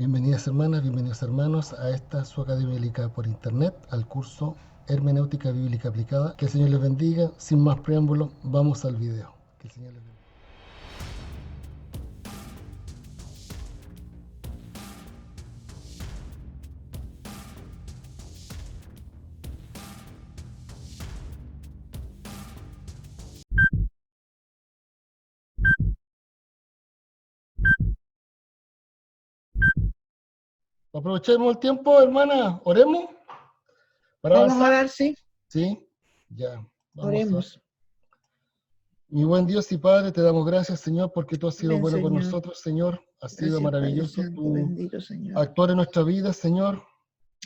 Bienvenidas hermanas, bienvenidos hermanos a esta su academia bíblica por internet, al curso Hermenéutica Bíblica Aplicada. Que el Señor les bendiga. Sin más preámbulo, vamos al video. Que el Señor les bendiga. Aprovechemos el tiempo, hermana, oremos para Vamos a avanzar. orar, sí, Sí, ya, vamos a. oremos. Mi buen Dios y Padre, te damos gracias, Señor, porque tú has sido Amén, bueno con Señor. nosotros, Señor. Has sido Gracias, Padre maravilloso Santo, tu bendito Señor. actuar en nuestra vida, Señor.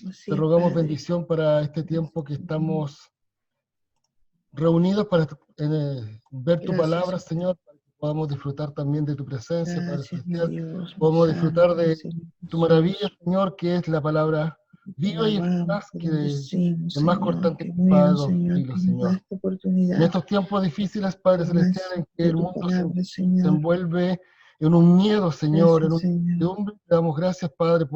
Así Te es, rogamos Padre. bendición para este tiempo que estamos reunidos para ver tu Gracias, palabra, Señor. Señor, para que podamos disfrutar también de tu presencia, Padre Gracias, mi Celestial. Dios, mi Podamos Santo, disfrutar mi de Señor tu maravilla, Jesús. Señor, que es la palabra Te viva y alabamos, eficaz, te que bendecimos, es más Señor. cortante Qué que espada de bueno, dos Señor, filos, que nos da Señor. esta En oportunidad. estos tiempos difíciles, Padre Celestial, Más en que de el tu mundo palabra, se Señor. envuelve en un miedo, Señor, en Gracias, una Señor. incertidumbre, te damos gracias, Padre,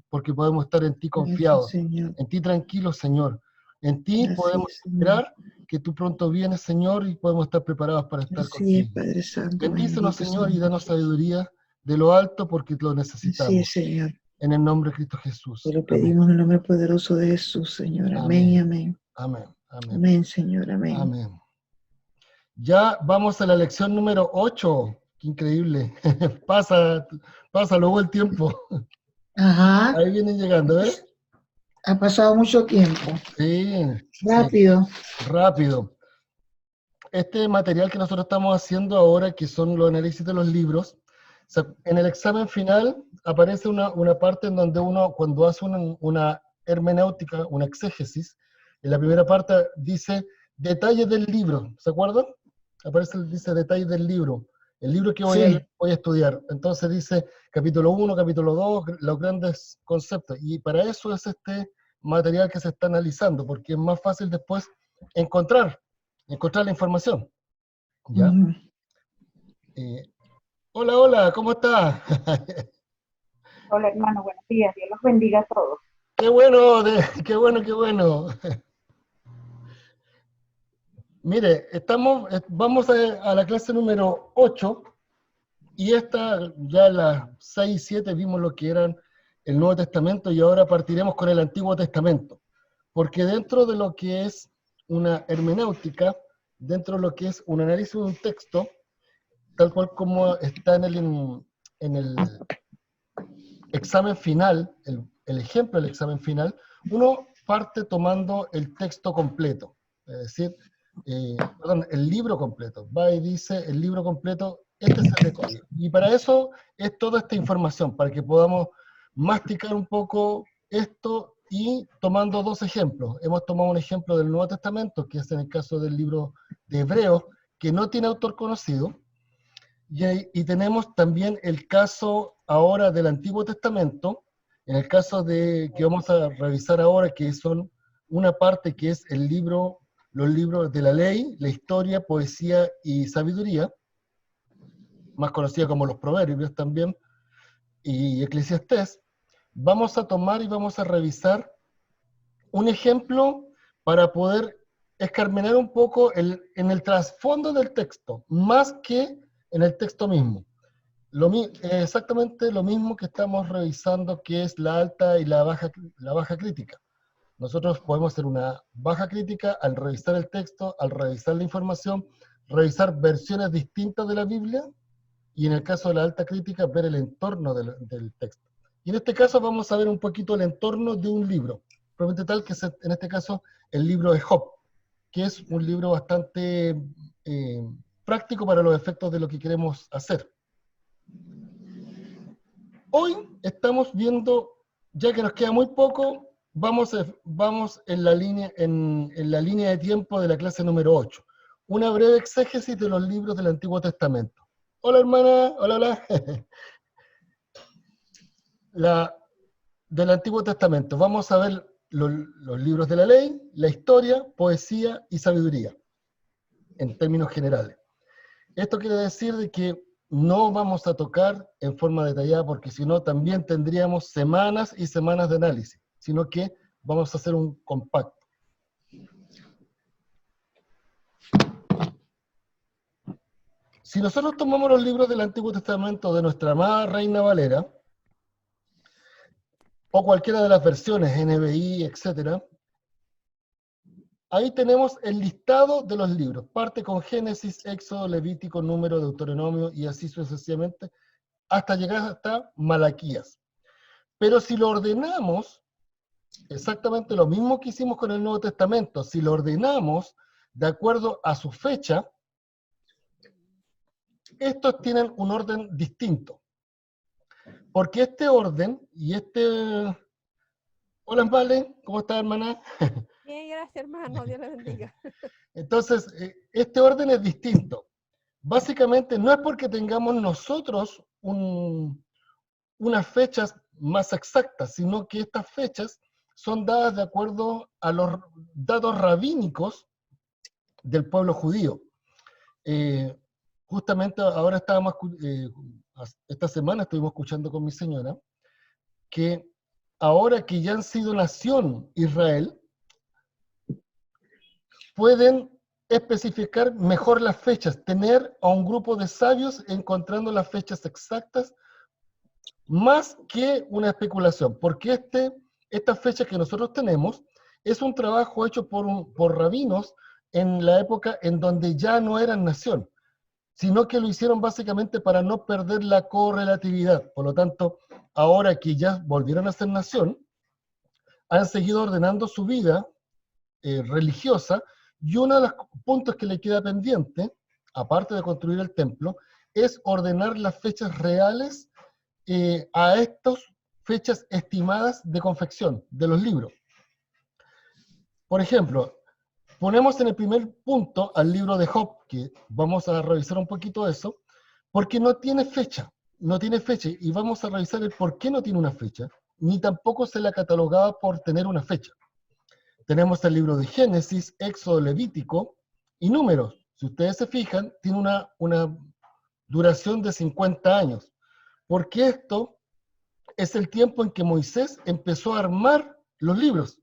porque podemos estar en ti Gracias, confiados, Señor. en ti tranquilos, Señor. En ti Así podemos es, Señor. esperar que tú pronto vienes, Señor, y podemos estar preparados para estar Así es, contigo. Padre Santo, Bendícenos, bendito Señor, y Señor danos Jesús. sabiduría de lo alto porque lo Así es, necesitamos. Señor. En el nombre de Cristo Te Jesús. lo Amén. pedimos en el nombre poderoso de Jesús, Señor. Amén y Amén. amén. Amén. Amén. Amén, Señor. Amén. Amén. Ya vamos a la lección número 8. Qué increíble. Pasa luego el tiempo. Ajá. Ahí vienen llegando, ¿eh? Ha pasado mucho tiempo. Sí, sí, Rápido. rápido. Este material que nosotros estamos haciendo ahora, que son los análisis de los libros, en el examen final aparece una parte en donde uno, cuando hace una hermenéutica, una exégesis, en la primera parte dice detalles del libro, ¿se acuerdan? Dice detalles del libro, el libro que Sí. voy a estudiar. Entonces dice capítulo 1, capítulo 2, los grandes conceptos. Y para eso es este material que se está analizando, porque es más fácil después encontrar la información. ¿Ya? Ujú. Hola, hola, ¿cómo está? Hola hermano, buenos días, Dios los bendiga a todos. Qué bueno, qué bueno, qué bueno. Mire, vamos a la clase número 8 y esta, ya las 6 y 7 vimos lo que eran el Nuevo Testamento y ahora partiremos con el Antiguo Testamento. Porque dentro de lo que es una hermenéutica, dentro de lo que es un análisis de un texto, tal cual como está en el examen final, el ejemplo del examen final, uno parte tomando el texto completo, es decir, el libro completo. Va y dice el libro completo, este es el detalle. Y para eso es toda esta información, para que podamos masticar un poco esto y tomando dos ejemplos. Hemos tomado un ejemplo del Nuevo Testamento, que es en el caso del libro de Hebreos, que no tiene autor conocido, y tenemos también el caso ahora del Antiguo Testamento, en el caso que vamos a revisar ahora, que son una parte que es los libros de la ley, la historia, poesía y sabiduría, más conocida como los proverbios también, y Eclesiastés. Vamos a tomar y vamos a revisar un ejemplo para poder escarmenar un poco en el trasfondo del texto, más que en el texto mismo. Exactamente lo mismo que estamos revisando, que es la alta y la baja crítica. Nosotros podemos hacer una baja crítica al revisar el texto, al revisar la información, revisar versiones distintas de la Biblia, y en el caso de la alta crítica, ver el entorno del texto. Y en este caso vamos a ver un poquito el entorno de un libro, probablemente tal que es en este caso el libro de Job, que es un libro bastante práctico para los efectos de lo que queremos hacer. Hoy estamos viendo, ya que nos queda muy poco, vamos en la línea de tiempo de la clase número 8. Una breve exégesis de los libros del Antiguo Testamento. Hola hermana, hola, hola. Del Antiguo Testamento. Vamos a ver los libros de la ley, la historia, poesía y sabiduría, en términos generales. Esto quiere decir de que no vamos a tocar en forma detallada, porque si no también tendríamos semanas y semanas de análisis, sino que vamos a hacer un compacto. Si nosotros tomamos los libros del Antiguo Testamento de nuestra amada Reina Valera, o cualquiera de las versiones, NBI, etc., ahí tenemos el listado de los libros. Parte con Génesis, Éxodo, Levítico, Número, Deuteronomio, y así sucesivamente, hasta llegar hasta Malaquías. Pero si lo ordenamos, exactamente lo mismo que hicimos con el Nuevo Testamento, si lo ordenamos de acuerdo a su fecha, estos tienen un orden distinto. Porque este orden y este... Hola, Vale, ¿cómo estás, hermana? Bien, gracias, hermano, Dios le bendiga. Entonces, este orden es distinto. Básicamente, no es porque tengamos nosotros unas fechas más exactas, sino que estas fechas son dadas de acuerdo a los datos rabínicos del pueblo judío. Justamente ahora esta semana estuvimos escuchando con mi señora, que ahora que ya han sido nación Israel, pueden especificar mejor las fechas, tener a un grupo de sabios encontrando las fechas exactas, más que una especulación, porque esta fecha que nosotros tenemos es un trabajo hecho por rabinos en la época en donde ya no eran nación, sino que lo hicieron básicamente para no perder la correlatividad. Por lo tanto, ahora que ya volvieron a ser nación, han seguido ordenando su vida religiosa, y uno de los puntos que le queda pendiente, aparte de construir el templo, es ordenar las fechas reales a estas fechas estimadas de confección de los libros. Por ejemplo, ponemos en el primer punto al libro de Job, que vamos a revisar un poquito eso, porque no tiene fecha, y vamos a revisar el por qué no tiene una fecha, ni tampoco se la catalogaba por tener una fecha. Tenemos el libro de Génesis, Éxodo, Levítico y Números. Si ustedes se fijan, tiene una duración de 50 años, porque esto es el tiempo en que Moisés empezó a armar los libros,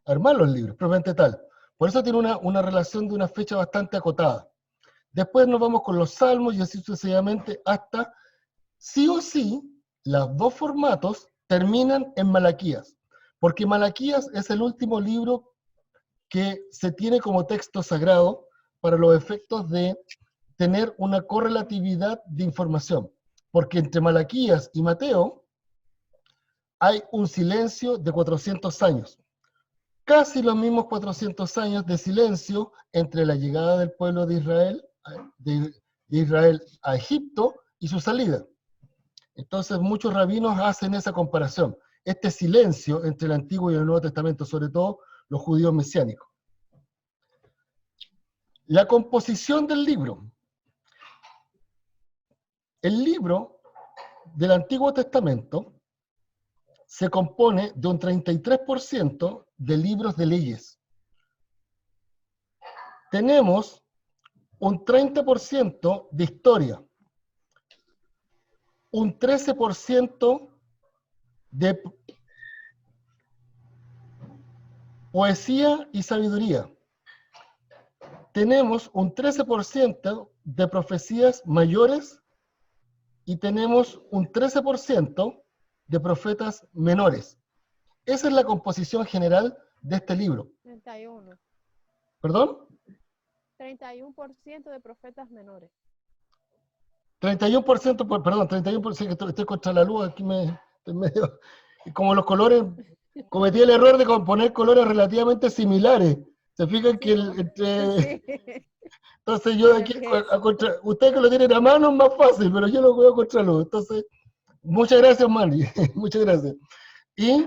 propiamente tal. Por eso tiene una relación de una fecha bastante acotada. Después nos vamos con los salmos y así sucesivamente hasta, sí o sí, los dos formatos terminan en Malaquías, porque Malaquías es el último libro que se tiene como texto sagrado para los efectos de tener una correlatividad de información, porque entre Malaquías y Mateo hay un silencio de 400 años. Casi los mismos 400 años de silencio entre la llegada del pueblo de Israel a Egipto y su salida. Entonces muchos rabinos hacen esa comparación, este silencio entre el Antiguo y el Nuevo Testamento, sobre todo los judíos mesiánicos. La composición del libro. El libro del Antiguo Testamento se compone de un 33% de libros de leyes. Tenemos un 30% de historia, un 13% de poesía y sabiduría. Tenemos un 13% de profecías mayores y tenemos un 13% de profetas menores. Esa es la composición general de este libro. 31. ¿Perdón? 31% de profetas menores. 31%, perdón, 31%, que estoy contra la luz, aquí estoy medio... Como los colores, cometí el error de poner colores relativamente similares. Se fijan que Sí. Entonces yo de aquí, ustedes que lo tienen a mano es más fácil, pero yo lo veo contra luz. Entonces, muchas gracias, Manny, muchas gracias. Y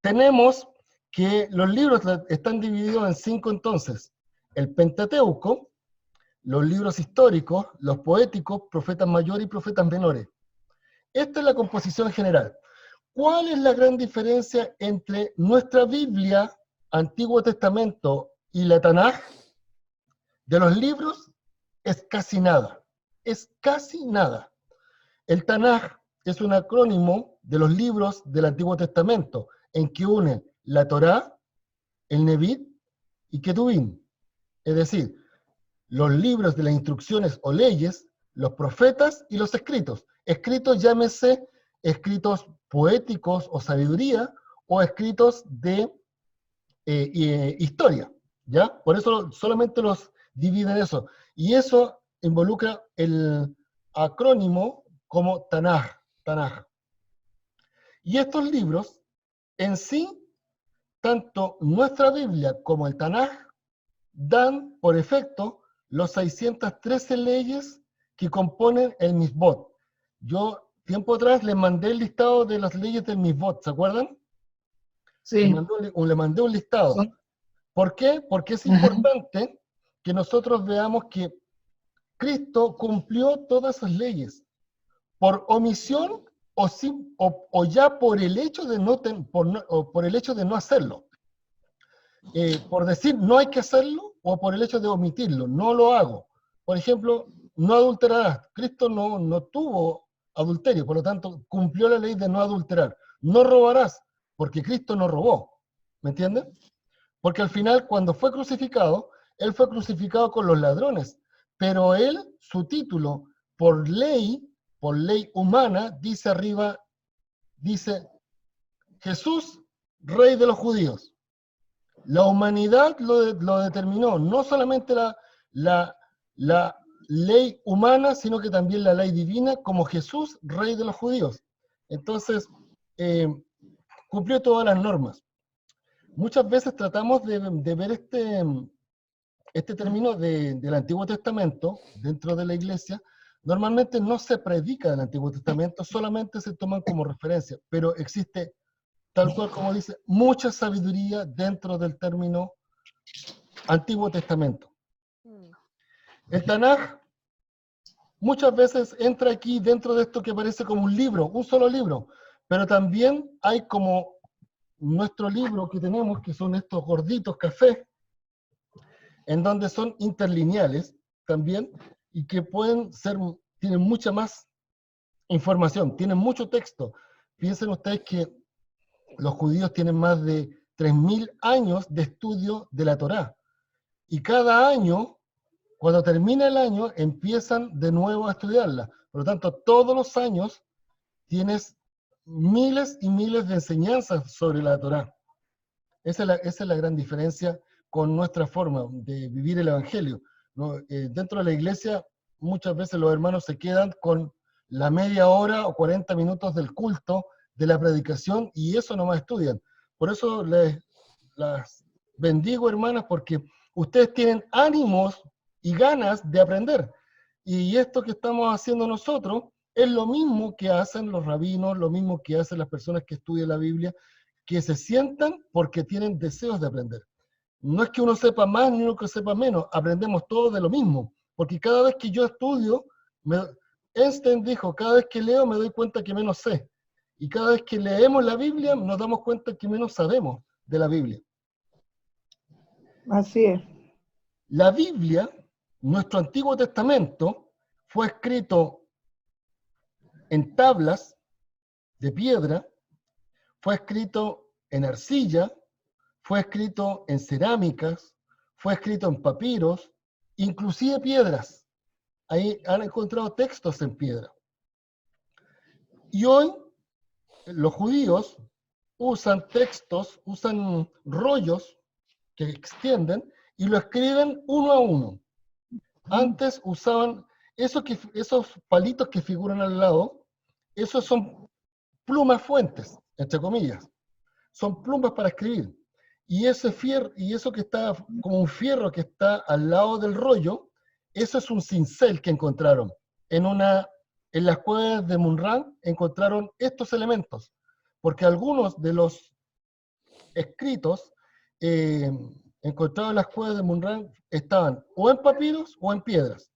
tenemos que los libros están divididos en 5 entonces. El Pentateuco, los libros históricos, los poéticos, profetas mayores y profetas menores. Esta es la composición general. ¿Cuál es la gran diferencia entre nuestra Biblia, Antiguo Testamento y la Tanaj? De los libros es casi nada. es casi nada. El Tanaj es un acrónimo de los libros del Antiguo Testamento, en que une la Torá, el Nevi'im y Ketuvim. Es decir, los libros de las instrucciones o leyes, los profetas y los escritos. Escritos, llámese escritos poéticos o sabiduría, o escritos de historia, ¿ya? Por eso solamente los dividen eso. Y eso involucra el acrónimo como Tanaj. Y estos libros, en sí, tanto nuestra Biblia como el Tanaj, dan por efecto los 613 leyes que componen el Mishbot. Yo, tiempo atrás, les mandé el listado de las leyes del Mishbot, ¿se acuerdan? Sí. Le mandé un listado. ¿Por qué? Porque es importante que nosotros veamos que Cristo cumplió todas esas leyes por omisión o ya por el hecho de por el hecho de no hacerlo. Por decir no hay que hacerlo o por el hecho de omitirlo, no lo hago. Por ejemplo, no adulterarás. Cristo no tuvo adulterio, por lo tanto cumplió la ley de no adulterar. No robarás, porque Cristo no robó. ¿Me entienden? Porque al final, cuando fue crucificado, él fue crucificado con los ladrones, pero él, su título, por ley humana, dice arriba, dice, Jesús, Rey de los judíos. La humanidad lo determinó, no solamente la ley humana, sino que también la ley divina, como Jesús, Rey de los judíos. Entonces, cumplió todas las normas. Muchas veces tratamos de ver este término del Antiguo Testamento dentro de la iglesia. Normalmente no se predica del Antiguo Testamento, solamente se toman como referencia, pero existe, tal cual como dice, mucha sabiduría dentro del término Antiguo Testamento. El Tanaj muchas veces entra aquí dentro de esto que parece como un libro, un solo libro, pero también hay como nuestro libro que tenemos, que son estos gorditos café, en donde son interlineales también, y que tienen mucha más información, tienen mucho texto. Piensen ustedes que los judíos tienen más de 3000 años de estudio de la Torá, y cada año, cuando termina el año, empiezan de nuevo a estudiarla. Por lo tanto, todos los años tienes miles y miles de enseñanzas sobre la Torá. Esa es la gran diferencia con nuestra forma de vivir el Evangelio, ¿no? Dentro de la iglesia, muchas veces los hermanos se quedan con la media hora o 40 minutos del culto, de la predicación, y eso nomás estudian. Por eso las bendigo, hermanas, porque ustedes tienen ánimos y ganas de aprender. Y esto que estamos haciendo nosotros es lo mismo que hacen los rabinos, lo mismo que hacen las personas que estudian la Biblia, que se sientan porque tienen deseos de aprender. No es que uno sepa más ni uno que sepa menos, aprendemos todos de lo mismo, porque cada vez que yo estudio, Einstein dijo, cada vez que leo me doy cuenta que menos sé, y cada vez que leemos la Biblia nos damos cuenta que menos sabemos de la Biblia. Así es. La Biblia, nuestro Antiguo Testamento, fue escrito en tablas de piedra, fue escrito en arcilla, fue escrito en cerámicas, fue escrito en papiros, inclusive piedras. Ahí han encontrado textos en piedra. Y hoy los judíos usan textos, usan rollos que extienden y lo escriben uno a uno. Antes usaban esos palitos que figuran al lado, esos son plumas fuentes, entre comillas. Son plumas para escribir. Y ese fierro, y eso que está como un fierro que está al lado del rollo, eso es un cincel que encontraron. En las cuevas de Qumran encontraron estos elementos, porque algunos de los escritos encontrados en las cuevas de Qumran estaban o en papiros o en piedras.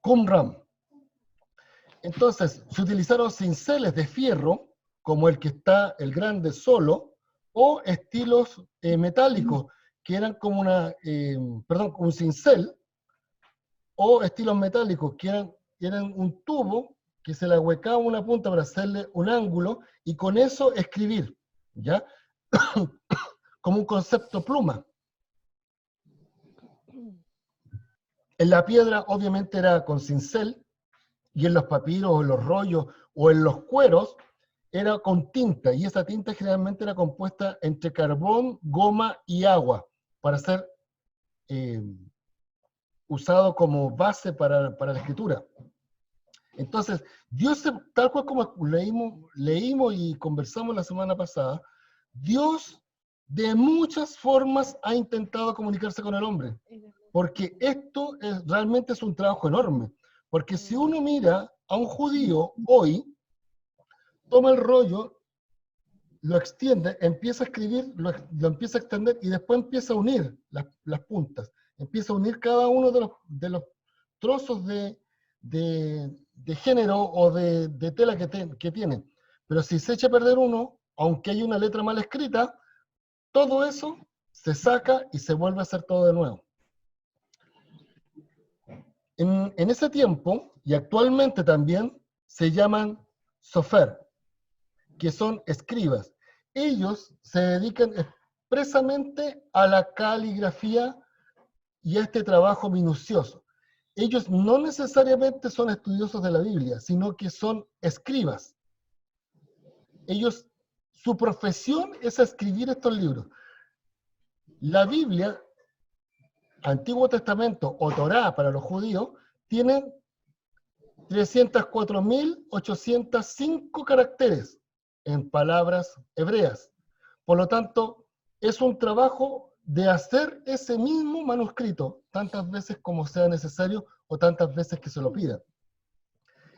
Qumran. Entonces, se utilizaron cinceles de fierro, como el que está, el grande solo, o estilos metálicos, que eran como un cincel, o estilos metálicos, que eran un tubo que se le ahuecaba una punta para hacerle un ángulo, y con eso escribir, ¿ya? Como un concepto pluma. En la piedra, obviamente, era con cincel, y en los papiros, o en los rollos, o en los cueros, era con tinta, y esa tinta generalmente era compuesta entre carbón, goma y agua, para ser usado como base para la escritura. Entonces, Dios, tal cual como leímos y conversamos la semana pasada, Dios de muchas formas ha intentado comunicarse con el hombre, porque esto realmente es un trabajo enorme, porque si uno mira a un judío hoy, toma el rollo, lo extiende, empieza a escribir, lo empieza a extender y después empieza a unir las puntas, empieza a unir cada uno de los trozos de género o de tela que tiene. Pero si se echa a perder uno, aunque haya una letra mal escrita, todo eso se saca y se vuelve a hacer todo de nuevo. En ese tiempo, y actualmente también, se llaman sofer, que son escribas. Ellos se dedican expresamente a la caligrafía y a este trabajo minucioso. Ellos no necesariamente son estudiosos de la Biblia, sino que son escribas. Ellos, su profesión es escribir estos libros. La Biblia, Antiguo Testamento o Torá para los judíos, tienen 304.805 caracteres en palabras hebreas. Por lo tanto, es un trabajo de hacer ese mismo manuscrito tantas veces como sea necesario o tantas veces que se lo pida.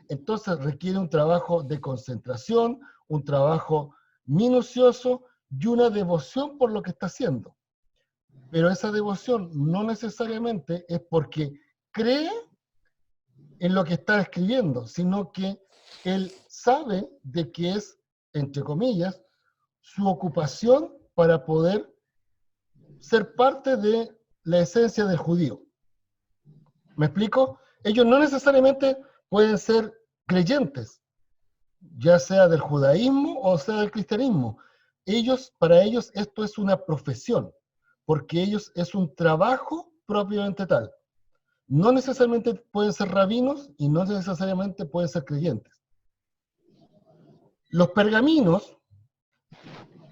Entonces requiere un trabajo de concentración, un trabajo minucioso y una devoción por lo que está haciendo. Pero esa devoción no necesariamente es porque cree en lo que está escribiendo, sino que él sabe de que es, entre comillas, su ocupación para poder ser parte de la esencia del judío. ¿Me explico? Ellos no necesariamente pueden ser creyentes, ya sea del judaísmo o sea del cristianismo. Para ellos esto es una profesión, porque ellos es un trabajo propiamente tal. No necesariamente pueden ser rabinos y no necesariamente pueden ser creyentes. Los pergaminos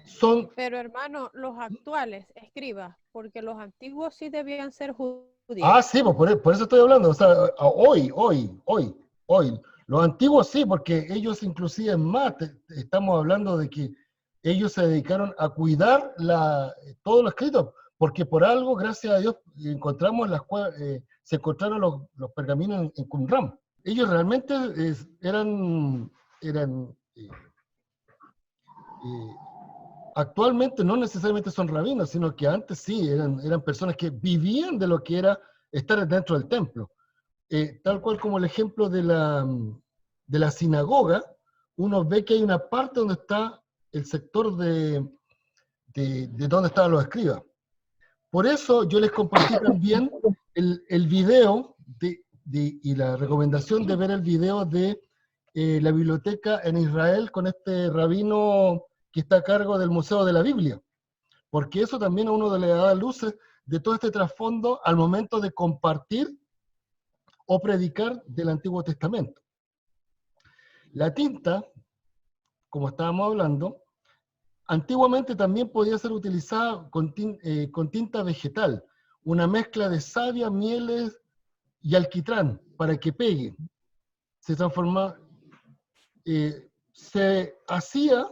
son... Pero hermano, los actuales, escribas, porque los antiguos sí debían ser judíos. Ah, sí, pues por eso estoy hablando. O sea, hoy. Los antiguos sí, porque ellos inclusive más, estamos hablando de que ellos se dedicaron a cuidar todo lo escrito, porque por algo, gracias a Dios, se encontraron los pergaminos en Qumran. Ellos realmente eran actualmente no necesariamente son rabinos, sino que antes sí, eran personas que vivían de lo que era estar dentro del templo. Tal cual como el ejemplo de la sinagoga, uno ve que hay una parte donde está el sector de donde estaban los escribas. Por eso yo les compartí también el video y la recomendación de ver el video de la biblioteca en Israel con este rabino que está a cargo del Museo de la Biblia, porque eso también a uno le da luces de todo este trasfondo al momento de compartir o predicar del Antiguo Testamento. La tinta, como estábamos hablando, antiguamente también podía ser utilizada con tinta vegetal, una mezcla de savia, mieles y alquitrán para que pegue. Se transformaba, se hacía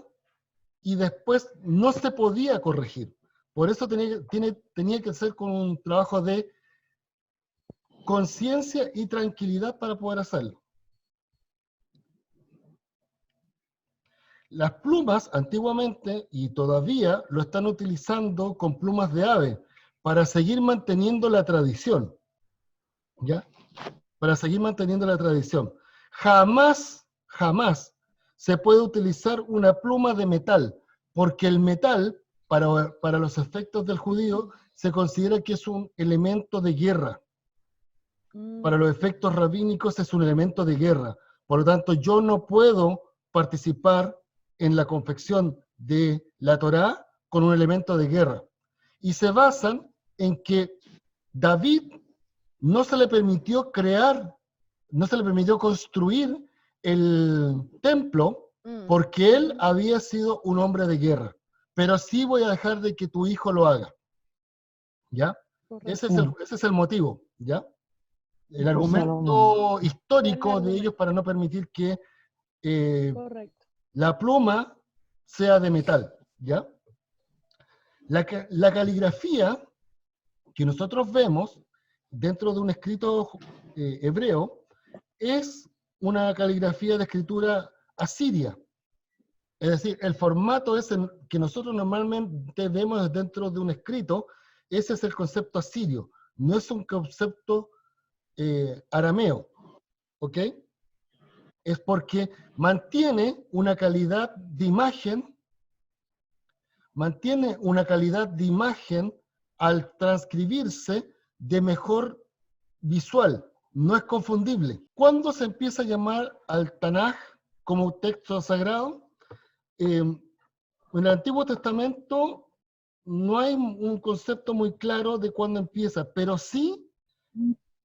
y después no se podía corregir. Por eso tenía que ser con un trabajo de conciencia y tranquilidad para poder hacerlo. Las plumas antiguamente y todavía lo están utilizando con plumas de ave para seguir manteniendo la tradición. ¿Ya? Para seguir manteniendo la tradición. Jamás se puede utilizar una pluma de metal, porque el metal, para los efectos del judío, se considera que es un elemento de guerra. para los efectos rabínicos es un elemento de guerra. Por lo tanto, yo no puedo participar en la confección de la Torá con un elemento de guerra. Y se basan en que David no se le permitió crear, no se le permitió construir el templo porque él había sido un hombre de guerra. Pero sí voy a dejar de que tu hijo lo haga. ¿Ya? Ese es el motivo, ¿ya? El argumento histórico de ellos para no permitir que la pluma sea de metal, ¿ya? La caligrafía que nosotros vemos dentro de un escrito hebreo es una caligrafía de escritura asiria. Es decir, el formato ese que nosotros normalmente vemos dentro de un escrito, ese es el concepto asirio, no es un concepto arameo, ¿ok? Es porque mantiene una calidad de imagen, al transcribirse de mejor visual, no es confundible. ¿Cuándo se empieza a llamar al Tanaj como texto sagrado? En el Antiguo Testamento no hay un concepto muy claro de cuándo empieza, pero sí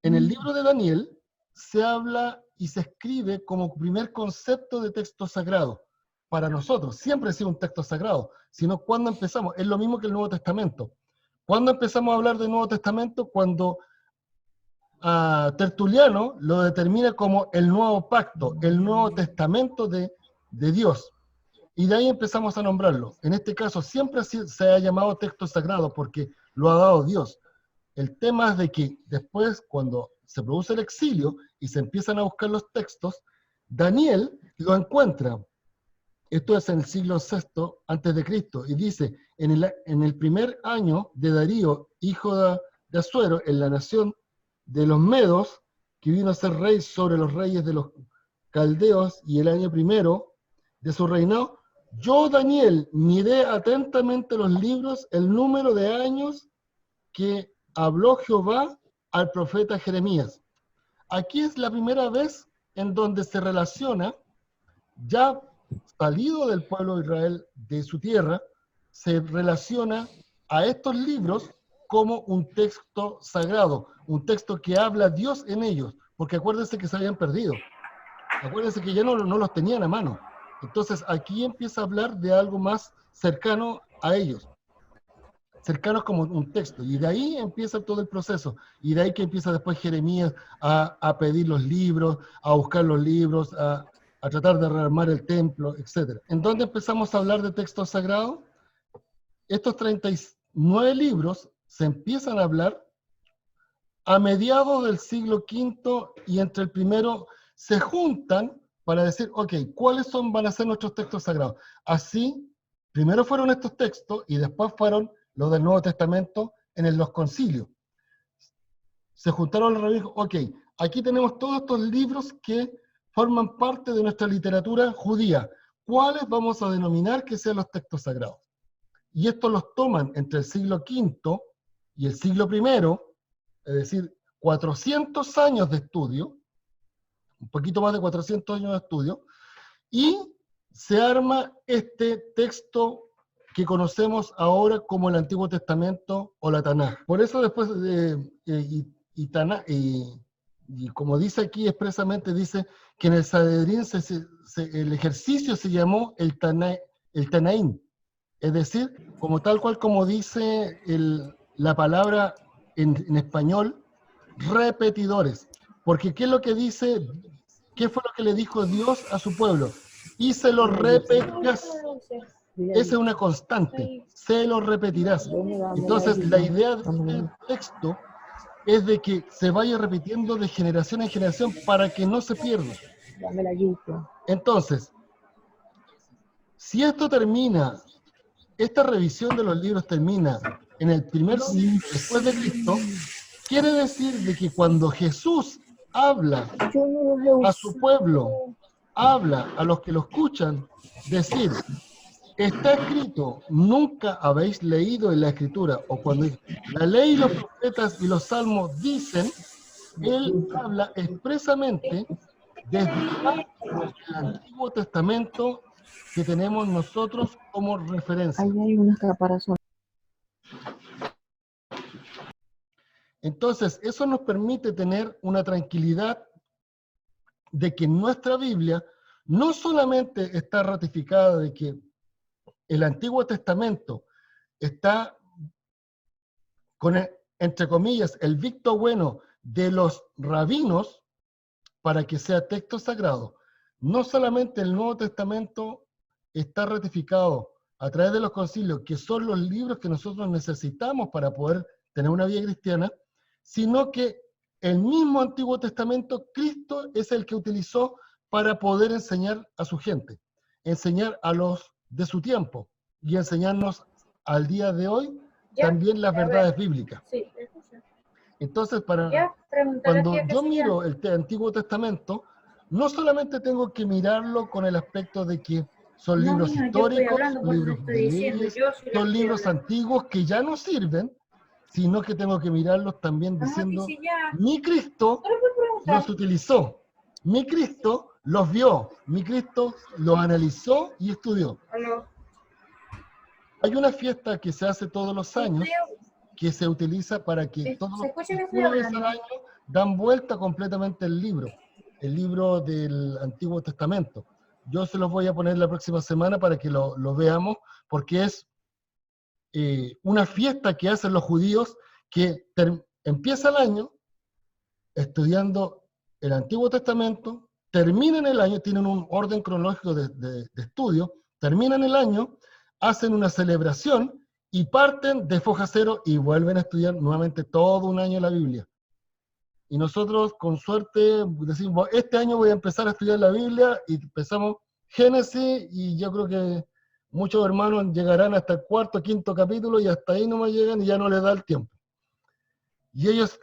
en el libro de Daniel se habla y se escribe como primer concepto de texto sagrado. Para nosotros, siempre ha sido un texto sagrado, sino cuando empezamos, es lo mismo que el Nuevo Testamento. ¿Cuándo empezamos a hablar del Nuevo Testamento? Cuando Tertuliano lo determina como el Nuevo Pacto, el Nuevo Testamento de Dios. Y de ahí empezamos a nombrarlo. En este caso siempre se ha llamado texto sagrado porque lo ha dado Dios. El tema es de que después, cuando se produce el exilio y se empiezan a buscar los textos, Daniel lo encuentra. Esto es en el siglo VI antes de Cristo. Y dice, en el primer año de Darío, hijo de Asuero, en la nación de los Medos, que vino a ser rey sobre los reyes de los caldeos, y el año primero de su reinado, yo, Daniel, miré atentamente los libros, el número de años que habló Jehová al profeta Jeremías. Aquí es la primera vez en donde se relaciona, ya salido del pueblo de Israel de su tierra, se relaciona a estos libros como un texto sagrado, un texto que habla Dios en ellos, porque acuérdense que se habían perdido, acuérdense que ya no los tenían a mano. Entonces aquí empieza a hablar de algo más cercano a ellos, cercanos como un texto, y de ahí empieza todo el proceso, y de ahí que empieza después Jeremías a pedir los libros, a buscar los libros, a tratar de rearmar el templo, etc. ¿En dónde empezamos a hablar de texto sagrado? Estos 39 libros se empiezan a hablar a mediados del siglo V, y entre el primero se juntan para decir, ok, ¿cuáles van a ser nuestros textos sagrados? Así, primero fueron estos textos y después fueron los del Nuevo Testamento en los concilios. Se juntaron los rabinos, ok, aquí tenemos todos estos libros que forman parte de nuestra literatura judía. ¿Cuáles vamos a denominar que sean los textos sagrados? Y estos los toman entre el siglo V y el siglo I, es decir, 400 años de estudio, un poquito más de 400 años de estudio, y se arma este texto que conocemos ahora como el Antiguo Testamento o la Tanaj. Por eso después, y como dice aquí expresamente, dice que en el Sanedrín el ejercicio se llamó el Tanaín, es decir, como tal cual como dice la palabra en español, repetidores. Porque ¿qué es lo que dice? ¿Qué fue lo que le dijo Dios a su pueblo? Y se lo repetirás. Esa es una constante. Se lo repetirás. Entonces, la idea de este texto es de que se vaya repitiendo de generación en generación para que no se pierda. Entonces, si esto termina, esta revisión de los libros termina en el primer siglo después de Cristo, quiere decir de que cuando Jesús habla a su pueblo, habla a los que lo escuchan, decir, está escrito, nunca habéis leído en la Escritura, o cuando la ley y los profetas y los salmos dicen, él habla expresamente desde el Antiguo Testamento que tenemos nosotros como referencia. Ahí hay unas caparazones. Entonces, eso nos permite tener una tranquilidad de que nuestra Biblia no solamente está ratificada de que el Antiguo Testamento está con, entre comillas, el visto bueno de los rabinos para que sea texto sagrado. No solamente el Nuevo Testamento está ratificado a través de los concilios, que son los libros que nosotros necesitamos para poder tener una vida cristiana, sino que el mismo Antiguo Testamento, Cristo es el que utilizó para poder enseñar a su gente, enseñar a los de su tiempo y enseñarnos al día de hoy también las verdades bíblicas. Sí. Entonces, cuando yo miro el Antiguo Testamento, no solamente tengo que mirarlo con el aspecto de que son libros históricos, libros de leyes, son libros antiguos que ya no sirven, sino que tengo que mirarlos también diciendo, mi Cristo los utilizó, mi Cristo los vio, mi Cristo los analizó y estudió. Hay una fiesta que se hace todos los años, que se utiliza para que todos una vez al año dan vuelta completamente el libro del Antiguo Testamento. Yo se los voy a poner la próxima semana para que lo veamos, porque es una fiesta que hacen los judíos que empieza el año estudiando el Antiguo Testamento, terminan el año, tienen un orden cronológico de estudio, terminan el año, hacen una celebración y parten de foja cero y vuelven a estudiar nuevamente todo un año la Biblia. Y nosotros, con suerte, decimos, este año voy a empezar a estudiar la Biblia, y empezamos Génesis, y yo creo que muchos hermanos llegarán hasta el cuarto, quinto capítulo, y hasta ahí no me llegan y ya no les da el tiempo. Y ellos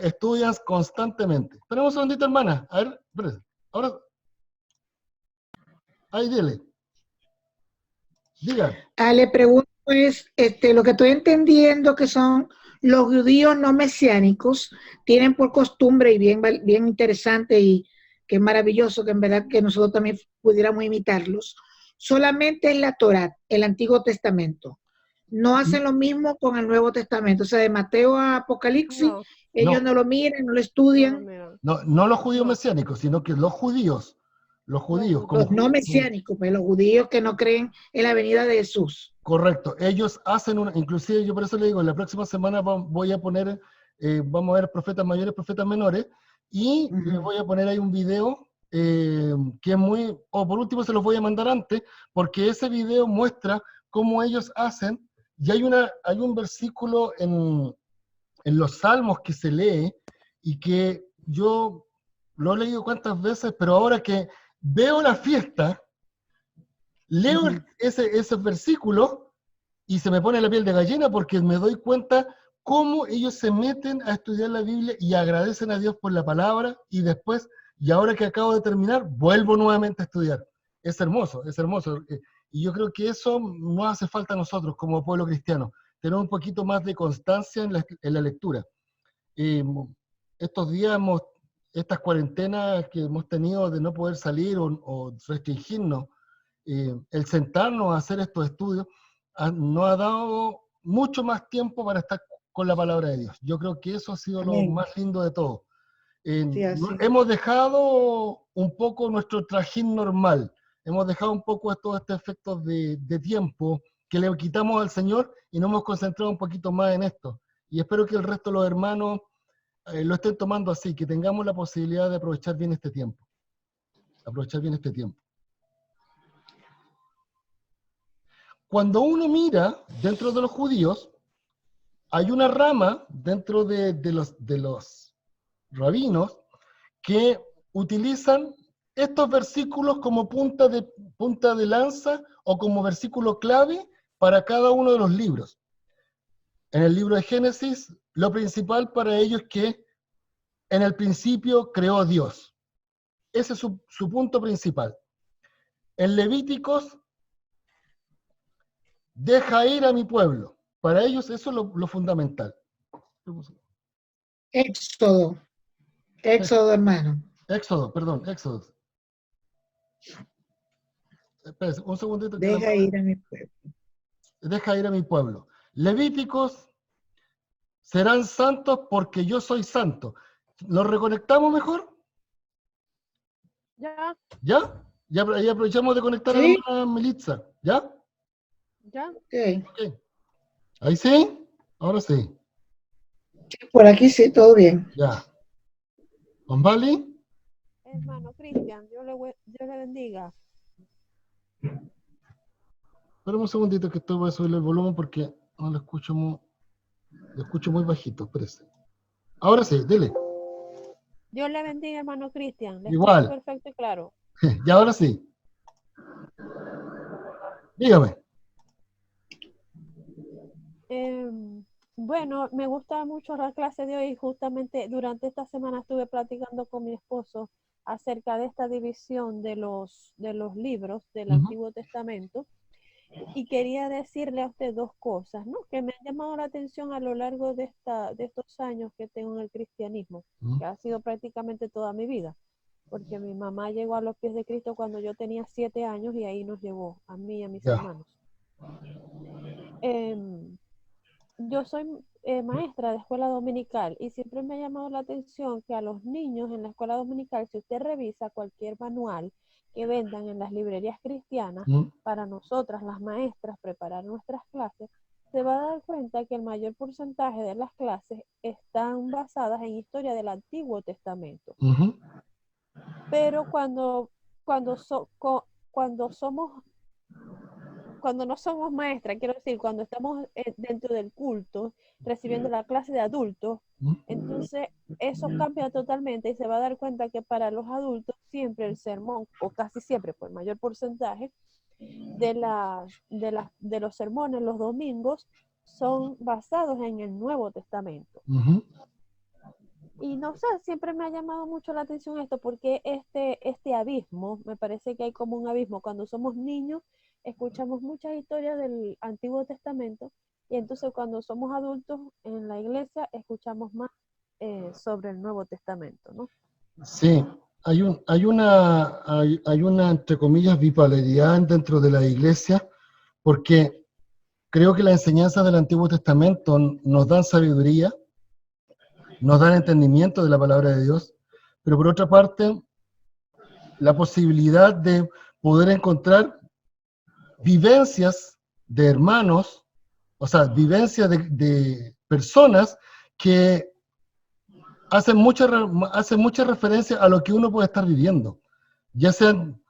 estudian constantemente. Tenemos un segundito, hermana. A ver, espérense. Ahora. Ahí, dile. Diga. Le pregunto, lo que estoy entendiendo que son los judíos no mesiánicos, tienen por costumbre, y bien interesante y que es maravilloso, que en verdad que nosotros también pudiéramos imitarlos, solamente es la Torá, el Antiguo Testamento. No hacen lo mismo con el Nuevo Testamento, o sea, de Mateo a Apocalipsis, ellos no lo miran, no lo estudian. No los judíos mesiánicos, sino que los judíos. Los no mesiánicos, pues los judíos que no creen en la venida de Jesús. Correcto, ellos hacen inclusive yo por eso le digo, la próxima semana voy a poner, vamos a ver profetas mayores, profetas menores, y les voy a poner ahí un video que es muy, o por último se los voy a mandar antes, porque ese video muestra cómo ellos hacen, y hay un versículo en los Salmos que se lee, y que yo lo he leído cuántas veces, pero ahora que veo la fiesta, leo ese versículo y se me pone la piel de gallina porque me doy cuenta cómo ellos se meten a estudiar la Biblia y agradecen a Dios por la palabra, y después, y ahora que acabo de terminar, vuelvo nuevamente a estudiar. Es hermoso, es hermoso. Y yo creo que eso nos hace falta a nosotros como pueblo cristiano, tener un poquito más de constancia en la lectura. Estos días estas cuarentenas que hemos tenido de no poder salir o restringirnos, el sentarnos a hacer estos estudios, nos ha dado mucho más tiempo para estar con la palabra de Dios. Yo creo que eso ha sido lo más lindo de todo. Hemos dejado un poco nuestro trajín normal, hemos dejado un poco todos estos efectos de tiempo que le quitamos al Señor y nos hemos concentrado un poquito más en esto. Y espero que el resto de los hermanos lo estén tomando así, que tengamos la posibilidad de aprovechar bien este tiempo. Aprovechar bien este tiempo. Cuando uno mira dentro de los judíos, hay una rama dentro de los rabinos que utilizan estos versículos como punta de lanza o como versículo clave para cada uno de los libros. En el libro de Génesis, lo principal para ellos es que en el principio creó Dios. Ese es su punto principal. En Levíticos, deja ir a mi pueblo. Para ellos eso es lo fundamental. Éxodo. Éxodo, hermano. Éxodo, perdón, Éxodo. Espérese, un segundito que Deja ir a mi pueblo. deja ir a mi pueblo. Levíticos serán santos porque yo soy santo. ¿Lo reconectamos mejor? Ya, ¿Ya? Ya aprovechamos de conectar a la ¿Sí? hermana Melitza. ¿Ya? ya. Ok. Ok. ¿Ahí sí? Ahora sí. Por aquí sí, todo bien. Ya. ¿Juan Bali? Hermano Cristian, Dios le bendiga. Espérame un segundito que voy a subir el volumen porque no lo escucho muy bajito. Espérese. Ahora sí, dile. Dios le bendiga, hermano Cristian. Le escucho Igual. perfecto y claro. Ya ahora sí. Dígame. Bueno, me gusta mucho la clase de hoy. Justamente durante esta semana estuve platicando con mi esposo acerca de esta división de los libros del Ujú, Antiguo Testamento. Y quería decirle a usted dos cosas, ¿no? Que me han llamado la atención a lo largo de estos años que tengo en el cristianismo, ujú. que ha sido prácticamente toda mi vida, porque mi mamá llegó a los pies de Cristo cuando yo tenía 7 años y ahí nos llevó a mí y a mis Ya. hermanos. Em, yo soy maestra de escuela dominical y siempre me ha llamado la atención que a los niños en la escuela dominical, si usted revisa cualquier manual que vendan en las librerías cristianas, Ujú, para nosotras las maestras preparar nuestras clases, se va a dar cuenta que el mayor porcentaje de las clases están basadas en historia del Antiguo Testamento. ujú, Pero cuando, so- co- cuando somos cuando no somos maestras, quiero decir, cuando estamos dentro del culto, recibiendo la clase de adultos, ujú. entonces eso cambia totalmente y se va a dar cuenta que para los adultos siempre el sermón, o casi siempre, por el mayor porcentaje, de los sermones los domingos son basados en el Nuevo Testamento. Ujú. Y no sé, siempre me ha llamado mucho la atención esto, porque este abismo, me parece que hay como un abismo. Cuando somos niños, escuchamos muchas historias del Antiguo Testamento, y entonces cuando somos adultos en la iglesia, escuchamos más sobre el Nuevo Testamento, ¿no? Sí, hay una, entre comillas, bipolaridad dentro de la iglesia, porque creo que las enseñanzas del Antiguo Testamento nos dan sabiduría, nos dan entendimiento de la palabra de Dios, pero por otra parte, la posibilidad de poder encontrar vivencias de hermanos, o sea, vivencias de personas que hacen mucha referencia a lo que uno puede estar viviendo. Ya sea,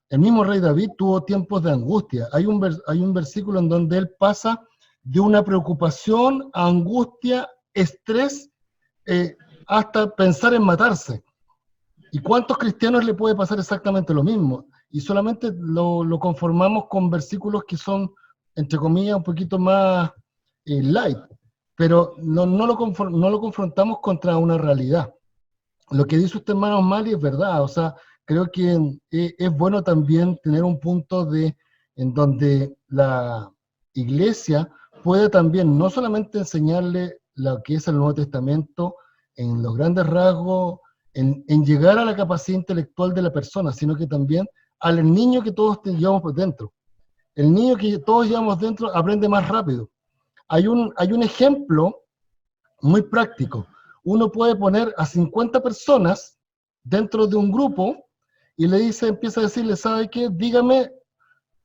el mismo rey David tuvo tiempos de angustia. Hay un versículo en donde él pasa de una preocupación a angustia, estrés, hasta pensar en matarse. ¿Y cuántos cristianos le puede pasar exactamente lo mismo? Y solamente lo conformamos con versículos que son, entre comillas, un poquito más light, pero no lo confrontamos contra una realidad. Lo que dice usted, hermano Mali, es verdad. O sea, creo que es bueno también tener un punto en donde la iglesia puede también no solamente enseñarle lo que es el Nuevo Testamento en los grandes rasgos, en llegar a la capacidad intelectual de la persona, sino que también al niño que todos llevamos por dentro. El niño que todos llevamos dentro aprende más rápido. Hay un ejemplo muy práctico. Uno puede poner a 50 personas dentro de un grupo y empieza a decirle, ¿sabe qué? Dígame,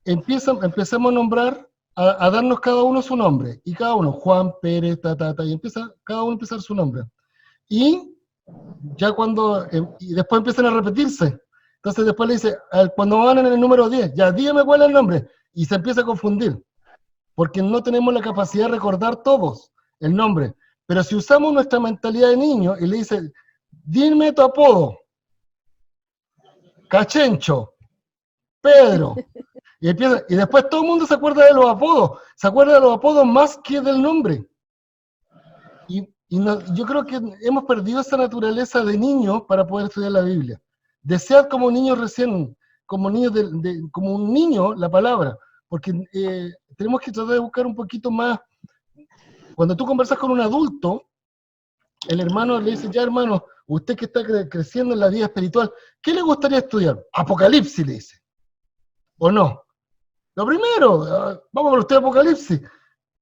empecemos a nombrar, a darnos cada uno su nombre. Y cada uno, Juan, Pérez, y empieza, cada uno a empezar su nombre. Y ya y después empiezan a repetirse. Entonces después le dice, cuando van en el número 10, ya dígame cuál es el nombre. Y se empieza a confundir porque no tenemos la capacidad de recordar todos el nombre. Pero si usamos nuestra mentalidad de niño y le dice, dime tu apodo, Cachencho, Pedro, y después todo el mundo se acuerda de los apodos, se acuerda de los apodos más que del nombre. Yo creo que hemos perdido esa naturaleza de niño para poder estudiar la Biblia. Desear como niños recién, como un niño la palabra, porque tenemos que tratar de buscar un poquito más. Cuando tú conversas con un adulto, el hermano le dice, ya hermano, usted que está creciendo en la vida espiritual, ¿qué le gustaría estudiar? Apocalipsis, le dice. ¿O no? Lo primero, vamos por usted Apocalipsis.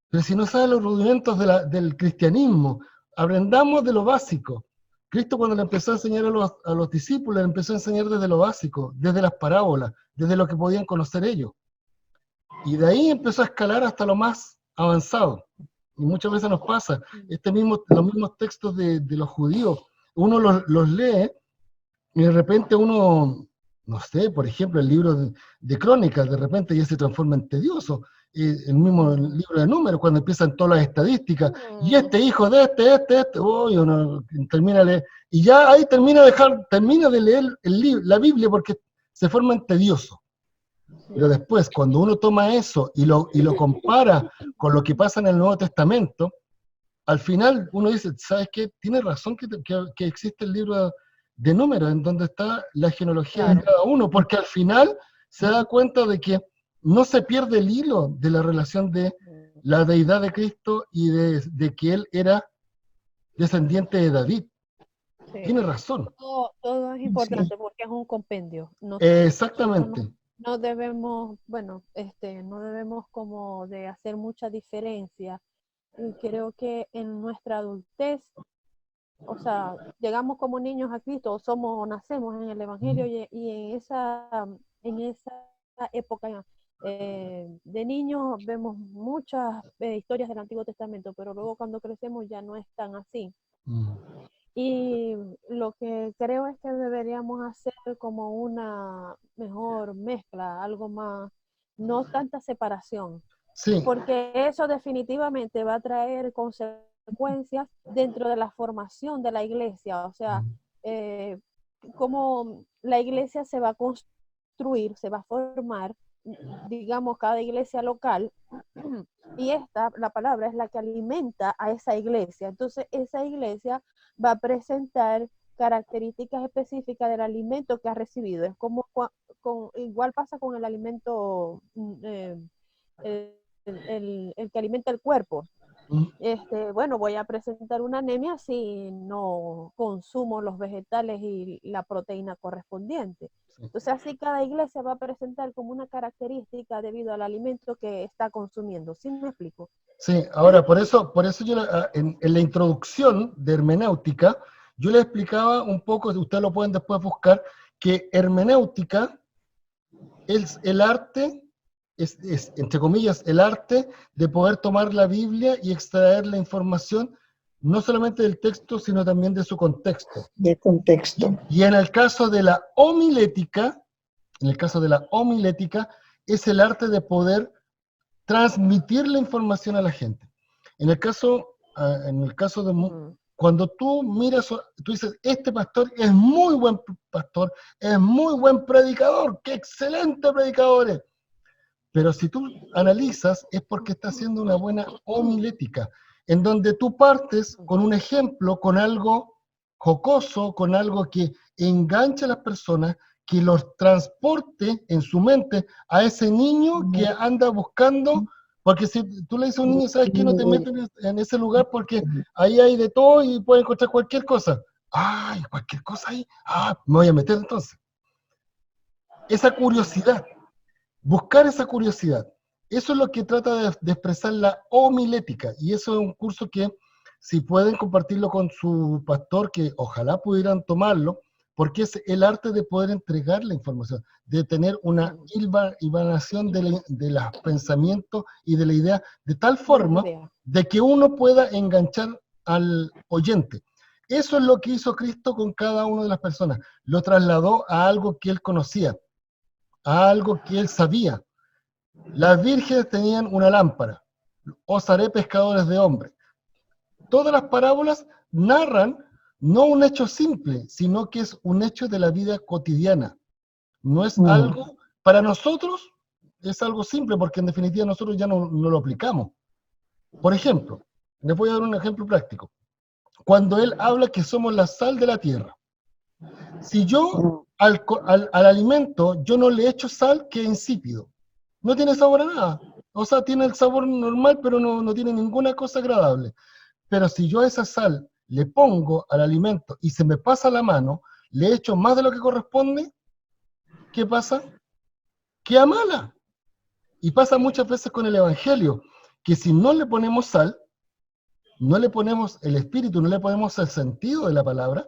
Pero si no sabe los rudimentos del cristianismo, aprendamos de lo básico. Cristo cuando le empezó a enseñar a los discípulos, le empezó a enseñar desde lo básico, desde las parábolas, desde lo que podían conocer ellos. Y de ahí empezó a escalar hasta lo más avanzado. Y muchas veces nos pasa, los mismos textos de los judíos, uno los lee y de repente uno, no sé, por ejemplo, el libro de Crónicas, de repente ya se transforma en tedioso. El mismo libro de Números, cuando empiezan todas las estadísticas, y este hijo de uno termina de leer, y ya ahí termina de leer la Biblia porque se forma en tedioso. Pero después, cuando uno toma eso y lo compara con lo que pasa en el Nuevo Testamento, al final uno dice, ¿sabes qué? Tiene razón que existe el libro de Números, en donde está la genealogía de cada uno, porque al final se da cuenta de que no se pierde el hilo de la relación de la deidad de Cristo y de que él era descendiente de David. Sí. Tiene razón. Todo es importante porque es un compendio. Exactamente. No debemos, bueno, no debemos como de hacer mucha diferencia. Y creo que en nuestra adultez, o sea, llegamos como niños a Cristo, o nacemos en el Evangelio y en esa época de niños vemos muchas historias del Antiguo Testamento, pero luego cuando crecemos ya no es tan así. Y lo que creo es que deberíamos hacer como una mejor mezcla, algo más, no tanta separación. Sí. Porque eso definitivamente va a traer consecuencias dentro de la formación de la iglesia. O sea, cómo la iglesia se va a construir, se va a formar, digamos, cada iglesia local, y la palabra es la que alimenta a esa iglesia. Entonces, esa iglesia va a presentar características específicas del alimento que ha recibido. Es como, igual pasa con el alimento, el que alimenta el cuerpo. Bueno, voy a presentar una anemia si no consumo los vegetales y la proteína correspondiente. Entonces, así cada iglesia va a presentar como una característica debido al alimento que está consumiendo. ¿Sí me explico? Sí, ahora, por eso yo en la introducción de hermenéutica, yo le explicaba un poco, ustedes lo pueden después buscar, que hermenéutica es el arte, es, entre comillas, el arte de poder tomar la Biblia y extraer la información, no solamente del texto, sino también de su contexto. Del contexto. Y en el caso de la homilética, es el arte de poder transmitir la información a la gente. En el caso de cuando tú miras, tú dices, este pastor es muy buen pastor, es muy buen predicador, qué excelente predicador es. Pero si tú analizas, es porque está haciendo una buena homilética, en donde tú partes con un ejemplo, con algo jocoso, con algo que enganche a las personas, que los transporte en su mente a ese niño que anda buscando, porque si tú le dices a un niño, ¿sabes qué? No te metes en ese lugar porque ahí hay de todo y puedes encontrar cualquier cosa. ¡Ay, cualquier cosa ahí! ¡Ah, me voy a meter entonces! Esa curiosidad, buscar esa curiosidad, eso es lo que trata de expresar la homilética, y eso es un curso que si pueden compartirlo con su pastor, que ojalá pudieran tomarlo, porque es el arte de poder entregar la información, de tener una hilvanación de los pensamientos y de la idea, de tal forma de que uno pueda enganchar al oyente. Eso es lo que hizo Cristo con cada una de las personas, lo trasladó a algo que él conocía, a algo que él sabía. Las vírgenes tenían una lámpara, os haré pescadores de hombres. Todas las parábolas narran no un hecho simple, sino que es un hecho de la vida cotidiana. No es algo, para nosotros es algo simple, porque en definitiva nosotros ya no lo aplicamos. Por ejemplo, les voy a dar un ejemplo práctico. Cuando él habla que somos la sal de la tierra. Si yo al alimento yo no le echo sal, que es insípido. No tiene sabor a nada. O sea, tiene el sabor normal, pero no tiene ninguna cosa agradable. Pero si yo a esa sal le pongo al alimento y se me pasa la mano, le echo más de lo que corresponde, ¿qué pasa? Queda mala. Y pasa muchas veces con el Evangelio, que si no le ponemos sal, no le ponemos el espíritu, no le ponemos el sentido de la palabra,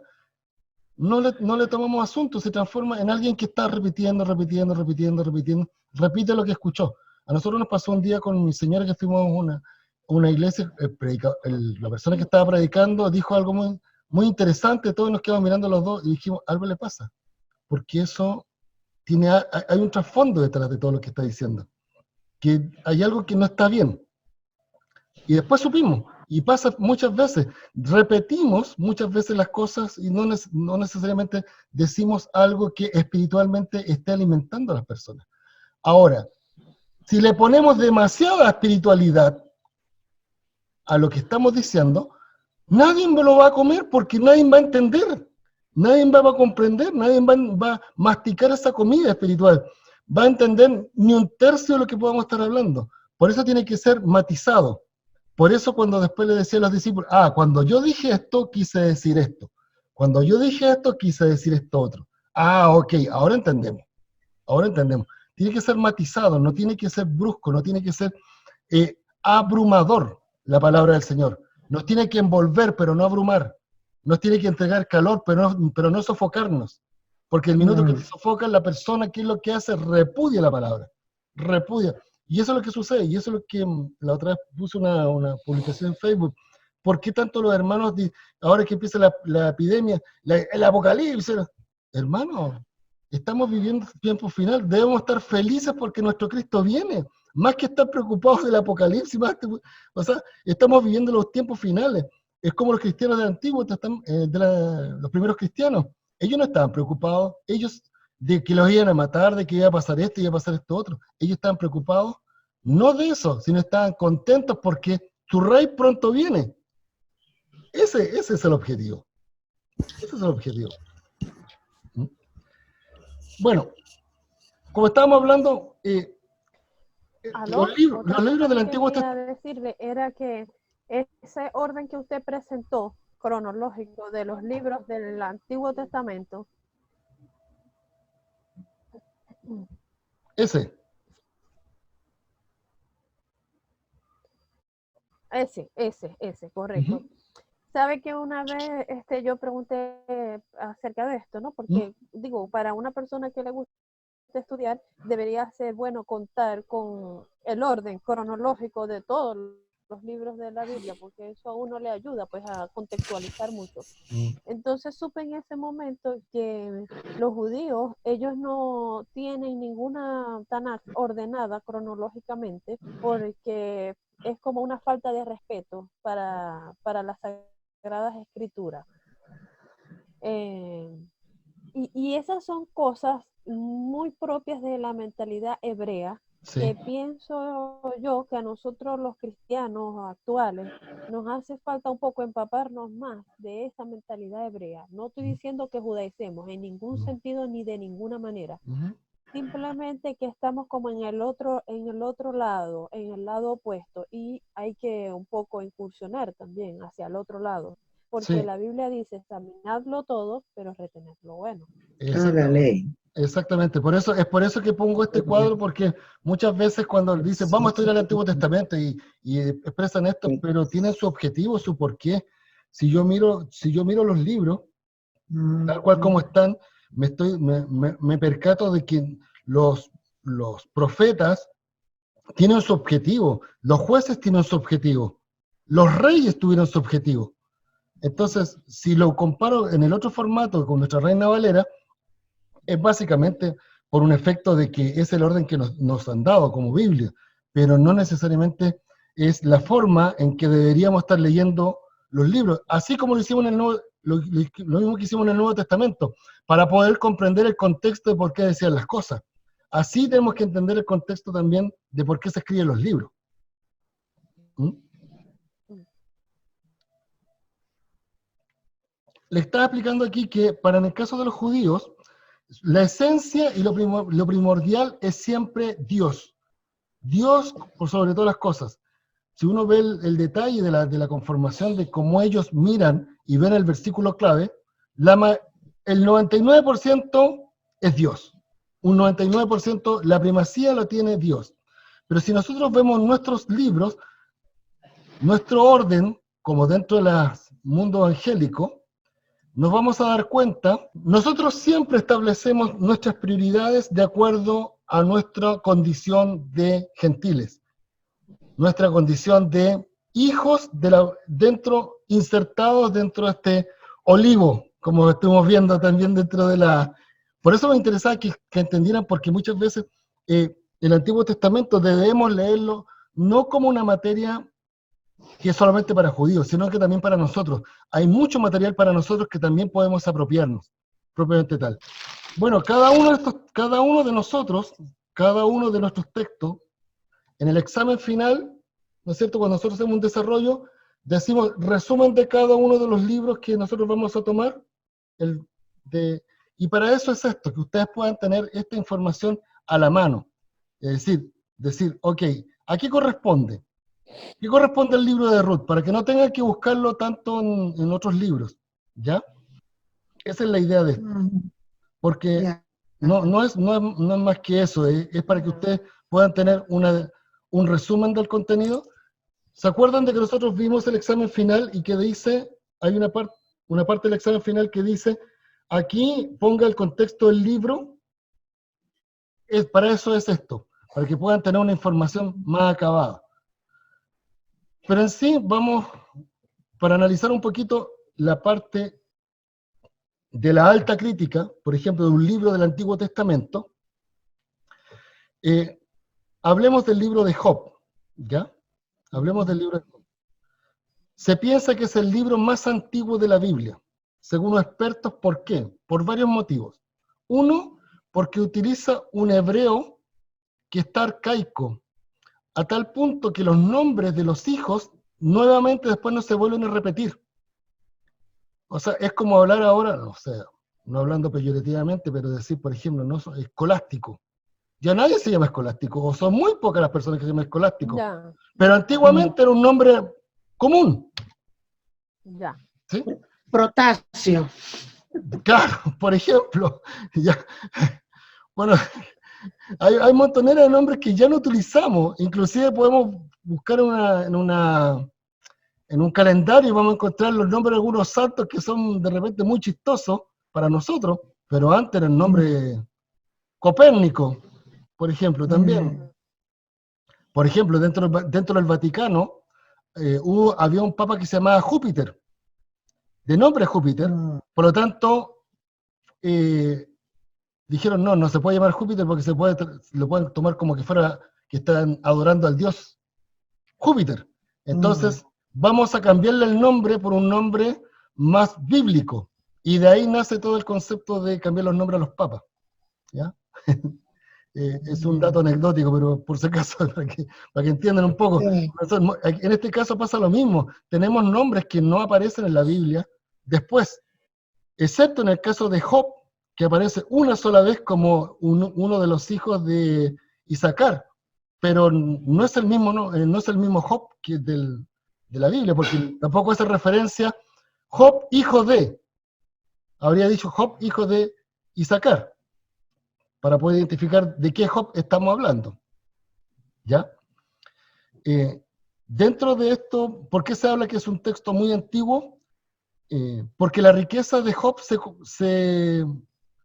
no le tomamos asunto, se transforma en alguien que está repitiendo, repite lo que escuchó. A nosotros nos pasó un día con mi señora que fuimos a una iglesia, la persona que estaba predicando dijo algo muy, muy interesante, todos nos quedamos mirando los dos y dijimos, algo le pasa, porque eso hay un trasfondo detrás de todo lo que está diciendo, que hay algo que no está bien. Y después supimos, y pasa muchas veces, repetimos muchas veces las cosas y no necesariamente decimos algo que espiritualmente esté alimentando a las personas. Ahora, si le ponemos demasiada espiritualidad a lo que estamos diciendo, nadie me lo va a comer porque nadie va a entender, nadie va a comprender, nadie va a masticar esa comida espiritual, va a entender ni un tercio de lo que podamos estar hablando. Por eso tiene que ser matizado. Por eso cuando después le decía a los discípulos, cuando yo dije esto, quise decir esto. Cuando yo dije esto, quise decir esto otro. Ok, ahora entendemos. Ahora entendemos. Tiene que ser matizado, no tiene que ser brusco, no tiene que ser abrumador la palabra del Señor. Nos tiene que envolver, pero no abrumar. Nos tiene que entregar calor, pero no sofocarnos. Porque el minuto que te sofoca, la persona, ¿qué es lo que hace? Repudia la palabra. Repudia. Y eso es lo que sucede, y eso es lo que la otra vez puse una publicación en Facebook. ¿Por qué tanto los hermanos, ahora que empieza la epidemia, el apocalipsis? Hermanos, estamos viviendo tiempo final, debemos estar felices porque nuestro Cristo viene, más que estar preocupados del apocalipsis, o sea, estamos viviendo los tiempos finales. Es como los cristianos del Antiguo, los primeros cristianos, ellos no estaban preocupados, ellos de que los iban a matar, de que iba a pasar esto, iba a pasar esto otro. Ellos estaban preocupados, no de eso, sino estaban contentos porque su rey pronto viene. Ese es el objetivo. Ese es el objetivo. Bueno, como estábamos hablando, los libros del Antiguo Testamento. Decirle era que ese orden que usted presentó, cronológico, de los libros del Antiguo Testamento, Ese, correcto. Sabe que una vez yo pregunté acerca de esto, ¿no? Porque, digo, para una persona que le gusta estudiar, debería ser bueno contar con el orden cronológico de todos los libros de la Biblia, porque eso a uno le ayuda pues a contextualizar mucho. Entonces supe en ese momento que los judíos, ellos no tienen ninguna Tanaj ordenada cronológicamente, porque es como una falta de respeto para las Sagradas Escrituras. Y esas son cosas muy propias de la mentalidad hebrea, que pienso yo que a nosotros los cristianos actuales nos hace falta un poco empaparnos más de esa mentalidad hebrea. No estoy diciendo que judaicemos en ningún sentido ni de ninguna manera. Simplemente que estamos como en el otro lado, en el lado opuesto, y hay que un poco incursionar también hacia el otro lado. Porque la Biblia dice, examinadlo todo, pero retened lo bueno. Exactamente, es por eso que pongo este cuadro, porque muchas veces cuando dicen, vamos a estudiar el Antiguo Testamento y expresan esto, pero tienen su objetivo, su porqué. Si yo miro los libros, tal cual como están, me percato de que los profetas tienen su objetivo, los jueces tienen su objetivo, los reyes tuvieron su objetivo. Entonces, si lo comparo en el otro formato con nuestra Reina Valera, es básicamente por un efecto de que es el orden que nos han dado como Biblia, pero no necesariamente es la forma en que deberíamos estar leyendo los libros, así como lo hicimos en el lo mismo que hicimos en el Nuevo Testamento, para poder comprender el contexto de por qué decían las cosas. Así tenemos que entender el contexto también de por qué se escriben los libros. Le estaba explicando aquí que para en el caso de los judíos, la esencia y lo primordial es siempre Dios. Dios por sobre todas las cosas. Si uno ve el detalle de la conformación de cómo ellos miran y ven el versículo clave, el 99% es Dios. Un 99% la primacía lo tiene Dios. Pero si nosotros vemos nuestros libros, nuestro orden, como dentro del mundo angélico, nos vamos a dar cuenta, nosotros siempre establecemos nuestras prioridades de acuerdo a nuestra condición de gentiles, nuestra condición de hijos insertados dentro de este olivo, como estuvimos viendo también dentro de la... Por eso me interesaba que entendieran, porque muchas veces el Antiguo Testamento debemos leerlo no como una materia que es solamente para judíos, sino que también para nosotros. Hay mucho material para nosotros que también podemos apropiarnos, propiamente tal. Bueno, cada uno de nosotros, cada uno de nuestros textos, en el examen final, ¿no es cierto? Cuando nosotros hacemos un desarrollo, decimos resumen de cada uno de los libros que nosotros vamos a tomar, y para eso es esto, que ustedes puedan tener esta información a la mano. Es decir, ok, ¿a qué corresponde? ¿Qué corresponde al libro de Ruth? Para que no tengan que buscarlo tanto en otros libros, ¿ya? Esa es la idea de esto. Porque Ya. no es más que eso, es para que ustedes puedan tener un resumen del contenido. ¿Se acuerdan de que nosotros vimos el examen final y que dice, hay una parte del examen final que dice, aquí ponga el contexto del libro, para eso es esto, para que puedan tener una información más acabada. Pero en sí, vamos, para analizar un poquito la parte de la alta crítica, por ejemplo, de un libro del Antiguo Testamento, hablemos del libro de Job, ¿ya? Hablemos del libro de Job. Se piensa que es el libro más antiguo de la Biblia, según los expertos. ¿Por qué? Por varios motivos. Uno, porque utiliza un hebreo que está arcaico, a tal punto que los nombres de los hijos nuevamente después no se vuelven a repetir. O sea, es como hablar ahora, no sé, no hablando peyorativamente, pero decir, por ejemplo, no escolástico. Ya nadie se llama escolástico, o son muy pocas las personas que se llaman escolástico. Ya, Pero antiguamente era un nombre común. ya. ¿Sí? Protasio. Claro, por ejemplo. Ya. Bueno, hay montoneras de nombres que ya no utilizamos. Inclusive podemos buscar en un calendario y vamos a encontrar los nombres de algunos santos que son de repente muy chistosos para nosotros, pero antes era el nombre Copérnico, por ejemplo, también. Por ejemplo, dentro del Vaticano había un papa que se llamaba Júpiter, de nombre Júpiter, por lo tanto, dijeron no se puede llamar Júpiter porque lo pueden tomar como que fuera que están adorando al dios Júpiter. Entonces, vamos a cambiarle el nombre por un nombre más bíblico. Y de ahí nace todo el concepto de cambiar los nombres a los papas. ¿Ya? Es un dato anecdótico, pero por si acaso, para que entiendan un poco. Sí. En este caso pasa lo mismo. Tenemos nombres que no aparecen en la Biblia después, excepto en el caso de Job, que aparece una sola vez como uno de los hijos de Isaacar, pero no es el mismo Job que de la Biblia, porque tampoco hace referencia Job, hijo de, habría dicho Job, hijo de Isaacar, para poder identificar de qué Job estamos hablando. ¿Ya? Dentro de esto, ¿por qué se habla que es un texto muy antiguo? Porque la riqueza de Job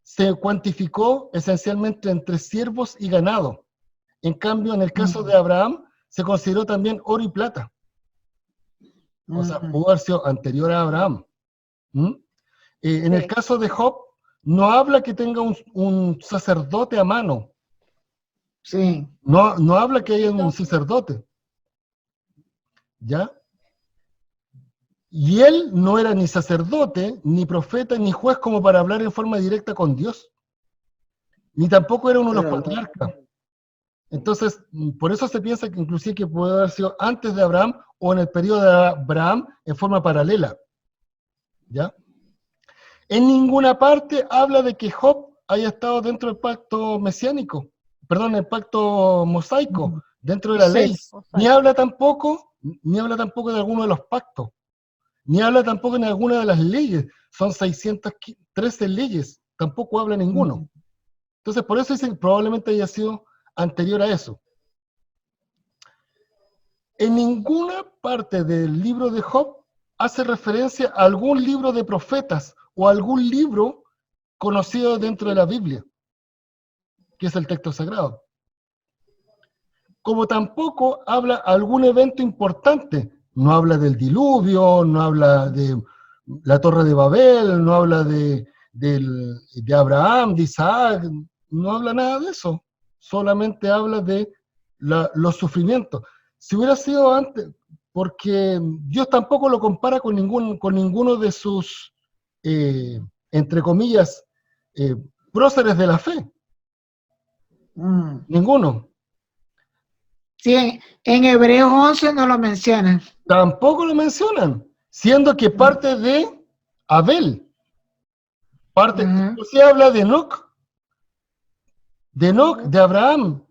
se cuantificó esencialmente entre siervos y ganado. En cambio, en el caso de Abraham, se consideró también oro y plata. O sea, pudo haber sido anterior a Abraham. En el caso de Job, no habla que tenga un sacerdote a mano. Sí. No habla que haya un sacerdote. ¿Ya? Y él no era ni sacerdote, ni profeta, ni juez como para hablar en forma directa con Dios. Ni tampoco era uno de los patriarcas. Entonces, por eso se piensa que inclusive que puede haber sido antes de Abraham o en el periodo de Abraham en forma paralela. ¿Ya? En ninguna parte habla de que Job haya estado dentro del pacto mesiánico, perdón, el pacto mosaico, dentro de la ley. Ni habla tampoco de alguno de los pactos. ni habla tampoco en alguna de las leyes. Son 613 leyes, tampoco habla ninguno. Entonces, por eso dicen que probablemente haya sido anterior a eso. En ninguna parte del libro de Job hace referencia a algún libro de profetas o algún libro conocido dentro de la Biblia, que es el texto sagrado. Como tampoco habla algún evento importante. No habla del diluvio, no habla de la Torre de Babel, no habla de Abraham, de Isaac, no habla nada de eso. Solamente habla de los sufrimientos. Si hubiera sido antes, porque Dios tampoco lo compara con ninguno de sus, entre comillas, próceres de la fe. Ninguno. Sí, en Hebreos 11 no lo mencionan. Tampoco lo mencionan, siendo que parte de Abel. Se habla de Enoc, de Abraham,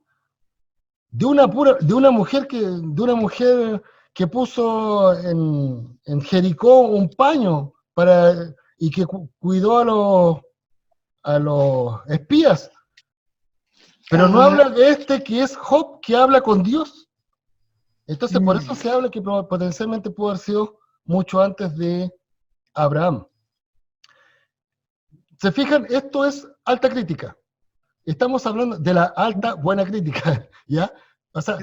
de una mujer que puso en Jericó un paño y que cuidó a los espías. Pero no habla de este que es Job, que habla con Dios. Entonces, por eso se habla que potencialmente pudo haber sido mucho antes de Abraham. ¿Se fijan? Esto es alta crítica. Estamos hablando de la alta buena crítica, ¿ya? O sea,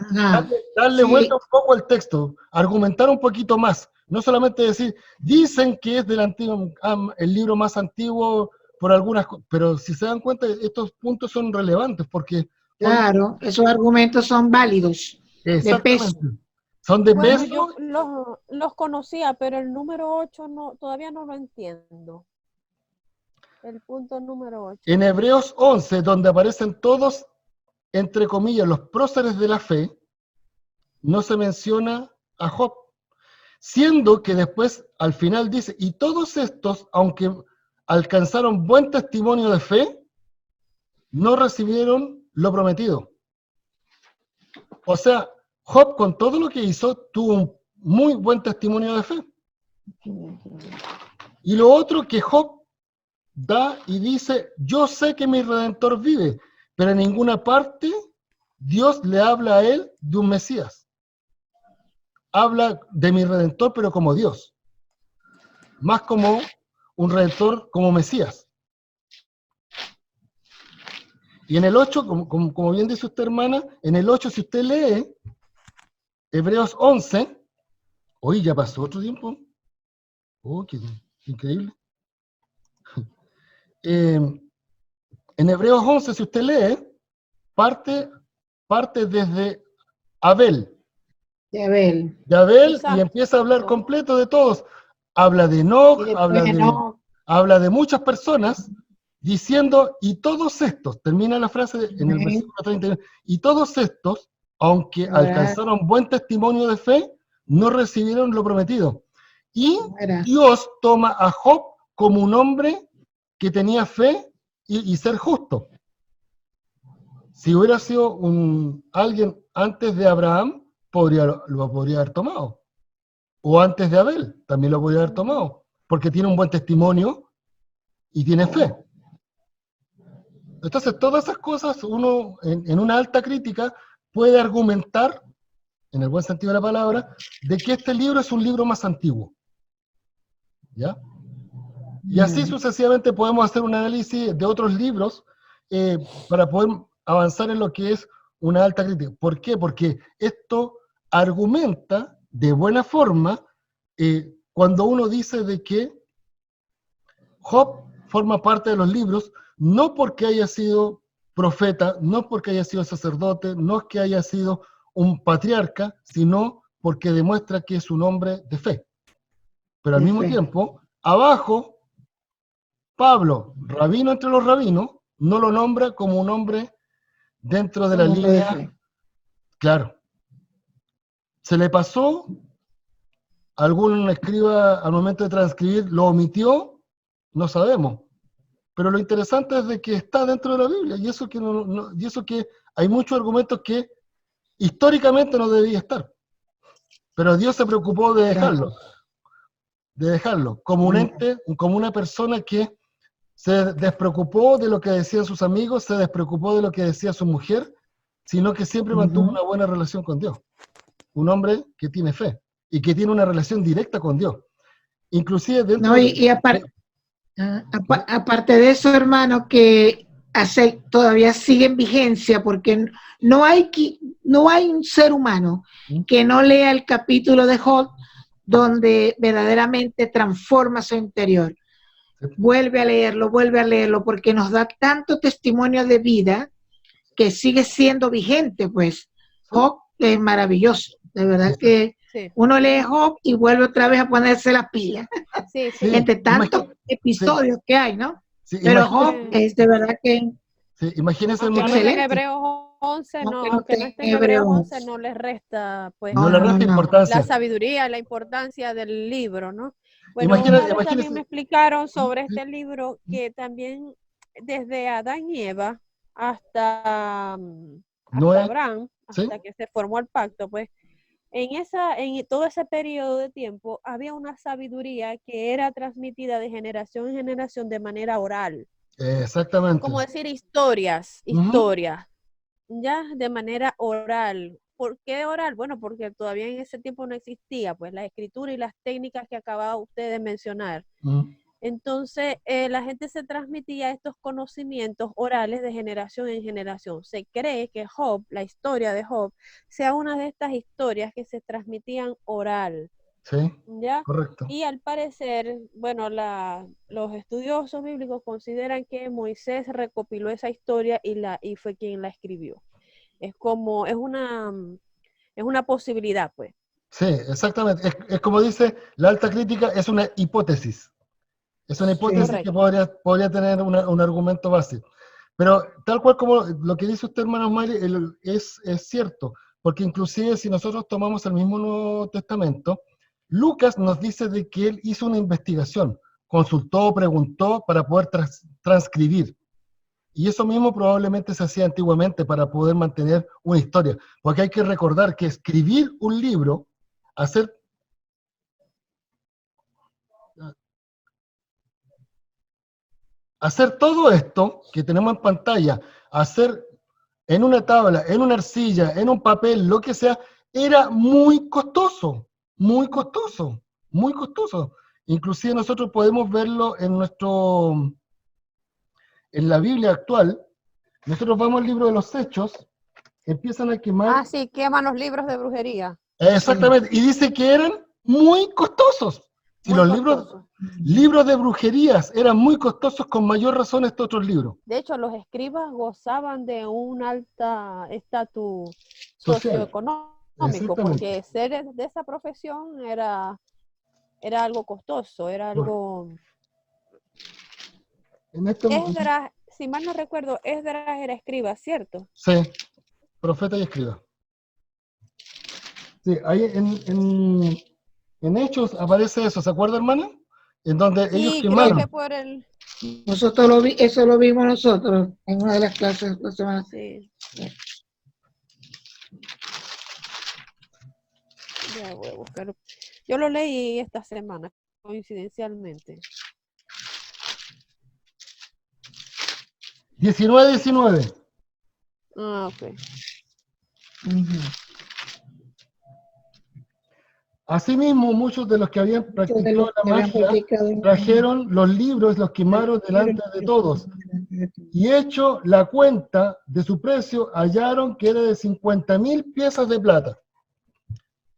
darle vuelta un poco al texto, argumentar un poquito más, no solamente decir, dicen que es el libro más antiguo por algunas cosas, pero si se dan cuenta, estos puntos son relevantes porque... Claro, esos argumentos son válidos, de peso. Son de Bueno, peso. yo los conocía, pero el número 8 todavía no lo entiendo. El punto número 8. En Hebreos 11, donde aparecen todos, entre comillas, los próceres de la fe, no se menciona a Job, siendo que después al final dice, y todos estos, aunque alcanzaron buen testimonio de fe, no recibieron lo prometido. O sea, Job con todo lo que hizo tuvo un muy buen testimonio de fe. Y lo otro que Job da y dice, yo sé que mi Redentor vive, pero en ninguna parte Dios le habla a él de un Mesías. Habla de mi Redentor, pero como Dios. Más como un Redentor, como Mesías. Y en el 8, como bien dice usted, hermana, en el 8, si usted lee Hebreos 11, hoy ya pasó otro tiempo. Oh, qué increíble. En Hebreos 11, si usted lee, parte desde Abel. De Abel. De Abel. Exacto. Y empieza a hablar completo de todos. Habla de Enoch, habla de muchas personas, diciendo, y todos estos, termina la frase en el versículo 31, y todos estos, aunque alcanzaron buen testimonio de fe, no recibieron lo prometido. Y Dios toma a Job como un hombre que tenía fe y ser justo. Si hubiera sido alguien antes de Abraham, lo podría haber tomado. O antes de Abel, también lo podría haber tomado. Porque tiene un buen testimonio y tiene fe. Entonces, todas esas cosas, uno en una alta crítica puede argumentar, en el buen sentido de la palabra, de que este libro es un libro más antiguo. ¿Ya? Y así sucesivamente podemos hacer un análisis de otros libros para poder avanzar en lo que es una alta crítica. ¿Por qué? Porque esto argumenta de buena forma cuando uno dice de que Job forma parte de los libros, no porque haya sido profeta, no porque haya sido sacerdote, no es que haya sido un patriarca, sino porque demuestra que es un hombre de fe. Pero al mismo tiempo, abajo, Pablo, rabino entre los rabinos, no lo nombra como un hombre dentro de la línea. Claro. Se le pasó, algún escriba al momento de transcribir lo omitió, no sabemos. Pero lo interesante es de que está dentro de la Biblia, y eso que hay muchos argumentos que históricamente no debía estar. Pero Dios se preocupó de dejarlo. de dejarlo, como un ente, como una persona que se despreocupó de lo que decían sus amigos, se despreocupó de lo que decía su mujer, sino que siempre mantuvo una buena relación con Dios. Un hombre que tiene fe y que tiene una relación directa con Dios. Inclusive dentro No, y aparte de eso, hermano, que todavía sigue en vigencia, porque no hay un ser humano que no lea el capítulo de Job donde verdaderamente transforma su interior. Vuelve a leerlo, porque nos da tanto testimonio de vida que sigue siendo vigente, pues. Job es maravilloso, de verdad que uno lee Job y vuelve otra vez a ponerse las pilas, entre tantos episodios que hay, ¿no? Pero Job es de verdad que... imagínense, aunque no esté en Hebreos 11, aunque no esté en Hebreos 11, no les resta, pues, no le resta importancia. La sabiduría, la importancia del libro, ¿no? Bueno, también me explicaron sobre este libro que también desde Adán y Eva hasta Abraham, hasta que se formó el pacto, pues, en todo ese periodo de tiempo había una sabiduría que era transmitida de generación en generación de manera oral. Exactamente. Como decir historias, ya de manera oral. ¿Por qué oral? Bueno, porque todavía en ese tiempo no existía, pues, la escritura y las técnicas que acababa usted de mencionar. Entonces, la gente se transmitía estos conocimientos orales de generación en generación. Se cree que Job, la historia de Job, sea una de estas historias que se transmitían oral. Sí, ¿ya? correcto. Y al parecer, bueno, los estudiosos bíblicos consideran que Moisés recopiló esa historia y fue quien la escribió. Es una posibilidad, pues. Sí, exactamente. Es como dice la alta crítica, es una hipótesis. Es una hipótesis que podría tener un argumento base. Pero tal cual como lo que dice usted, hermano Mari, es cierto, porque inclusive si nosotros tomamos el mismo Nuevo Testamento, Lucas nos dice de que él hizo una investigación, consultó, preguntó para poder transcribir. Y eso mismo probablemente se hacía antiguamente para poder mantener una historia, porque hay que recordar que escribir un libro, hacer todo esto que tenemos en pantalla, hacer en una tabla, en una arcilla, en un papel, lo que sea, era muy costoso, muy costoso, muy costoso. Inclusive nosotros podemos verlo en la Biblia actual. Nosotros vamos al libro de los Hechos, empiezan a quemar. Sí, queman los libros de brujería. Exactamente, y dice que eran muy costosos. Si los libros de brujerías eran muy costosos, con mayor razón estos otros libros. De hecho, los escribas gozaban de un alta estatus socioeconómico, porque ser de esa profesión era algo costoso, era algo... Esdras, si mal no recuerdo, Esdras era escriba, ¿cierto? Sí, profeta y escriba. Sí, ahí en Hechos aparece eso, ¿se acuerda, hermana? En donde ellos quemaron. Creo que por el... Nosotros eso lo vimos nosotros en una de las clases de semana. Sí. Ya voy a buscar. Yo lo leí esta semana, coincidencialmente. 19. Ok. Asimismo, muchos de los que habían practicado la magia trajeron los libros, los quemaron delante de todos. Y hecho la cuenta de su precio, hallaron que era de 50,000 piezas de plata.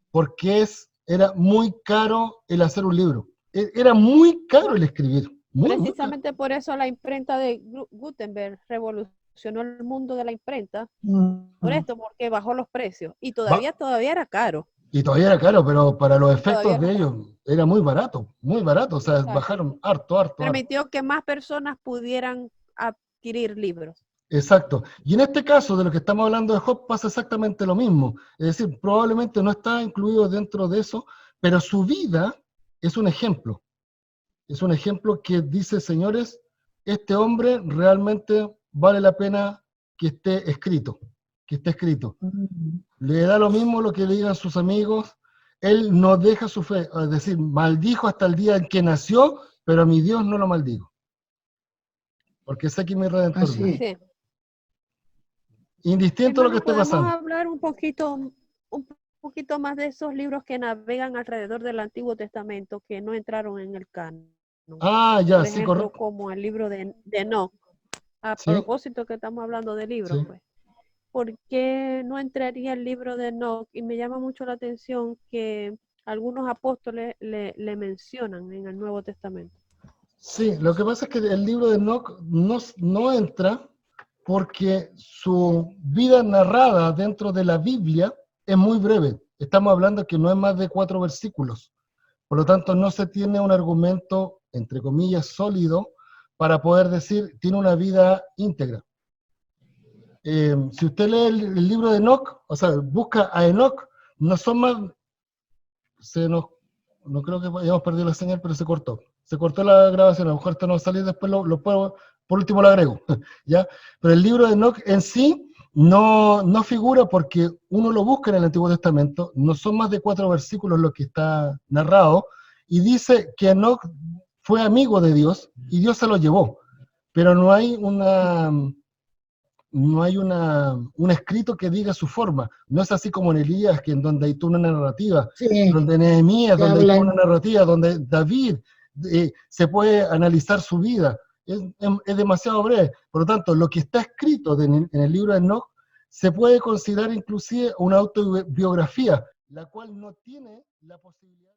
Porque era muy caro el hacer un libro. Era muy caro el escribir. Precisamente por eso la imprenta de Gutenberg revolucionó el mundo de la imprenta. Por esto, porque bajó los precios. Y todavía era caro. Y todavía era caro, pero para los efectos de ellos era muy barato, o sea, bajaron harto. Permitió que más personas pudieran adquirir libros. Exacto. Y en este caso, de lo que estamos hablando de Job, pasa exactamente lo mismo. Es decir, probablemente no está incluido dentro de eso, pero su vida es un ejemplo. Es un ejemplo que dice, señores, este hombre realmente vale la pena que esté escrito. Le da lo mismo lo que le digan sus amigos. él no deja su fe, es decir, maldijo hasta el día en que nació, pero a mi Dios no lo maldigo, porque sé que mi Redentor Así vive. es. Sí. Indistinto a lo que Hermano, esté podemos pasando. hablar un poquito más de esos libros que navegan alrededor del Antiguo Testamento que no entraron en el canon. Ah, ya, Por sí, ejemplo, correcto. como el libro de Enoch. A Sí, propósito que estamos hablando de libros, sí. pues. ¿Por qué no entraría el libro de Enoch? Y me llama mucho la atención que algunos apóstoles le mencionan en el Nuevo Testamento. Sí, lo que pasa es que el libro de Enoch no entra porque su vida narrada dentro de la Biblia es muy breve. Estamos hablando que no es más de 4 versículos. Por lo tanto, no se tiene un argumento, entre comillas, sólido para poder decir tiene una vida íntegra. Si usted lee el libro de Enoch, o sea, busca a Enoch, no son más, no creo que hayamos perdido la señal, pero se cortó. Se cortó la grabación, a lo mejor esto no va a salir después, lo puedo, por último lo agrego, ¿ya? Pero el libro de Enoch en sí no figura porque uno lo busca en el Antiguo Testamento, no son más de 4 versículos lo que está narrado, y dice que Enoch fue amigo de Dios y Dios se lo llevó, pero no hay un escrito que diga su forma. No es así como en Elías, que en donde hay toda una narrativa, Sí, donde en Nehemías, que donde hay toda una hablan. narrativa, donde David se puede analizar su vida. Es demasiado breve. Por lo tanto, lo que está escrito en el libro de Enoch se puede considerar inclusive una autobiografía, la cual no tiene la posibilidad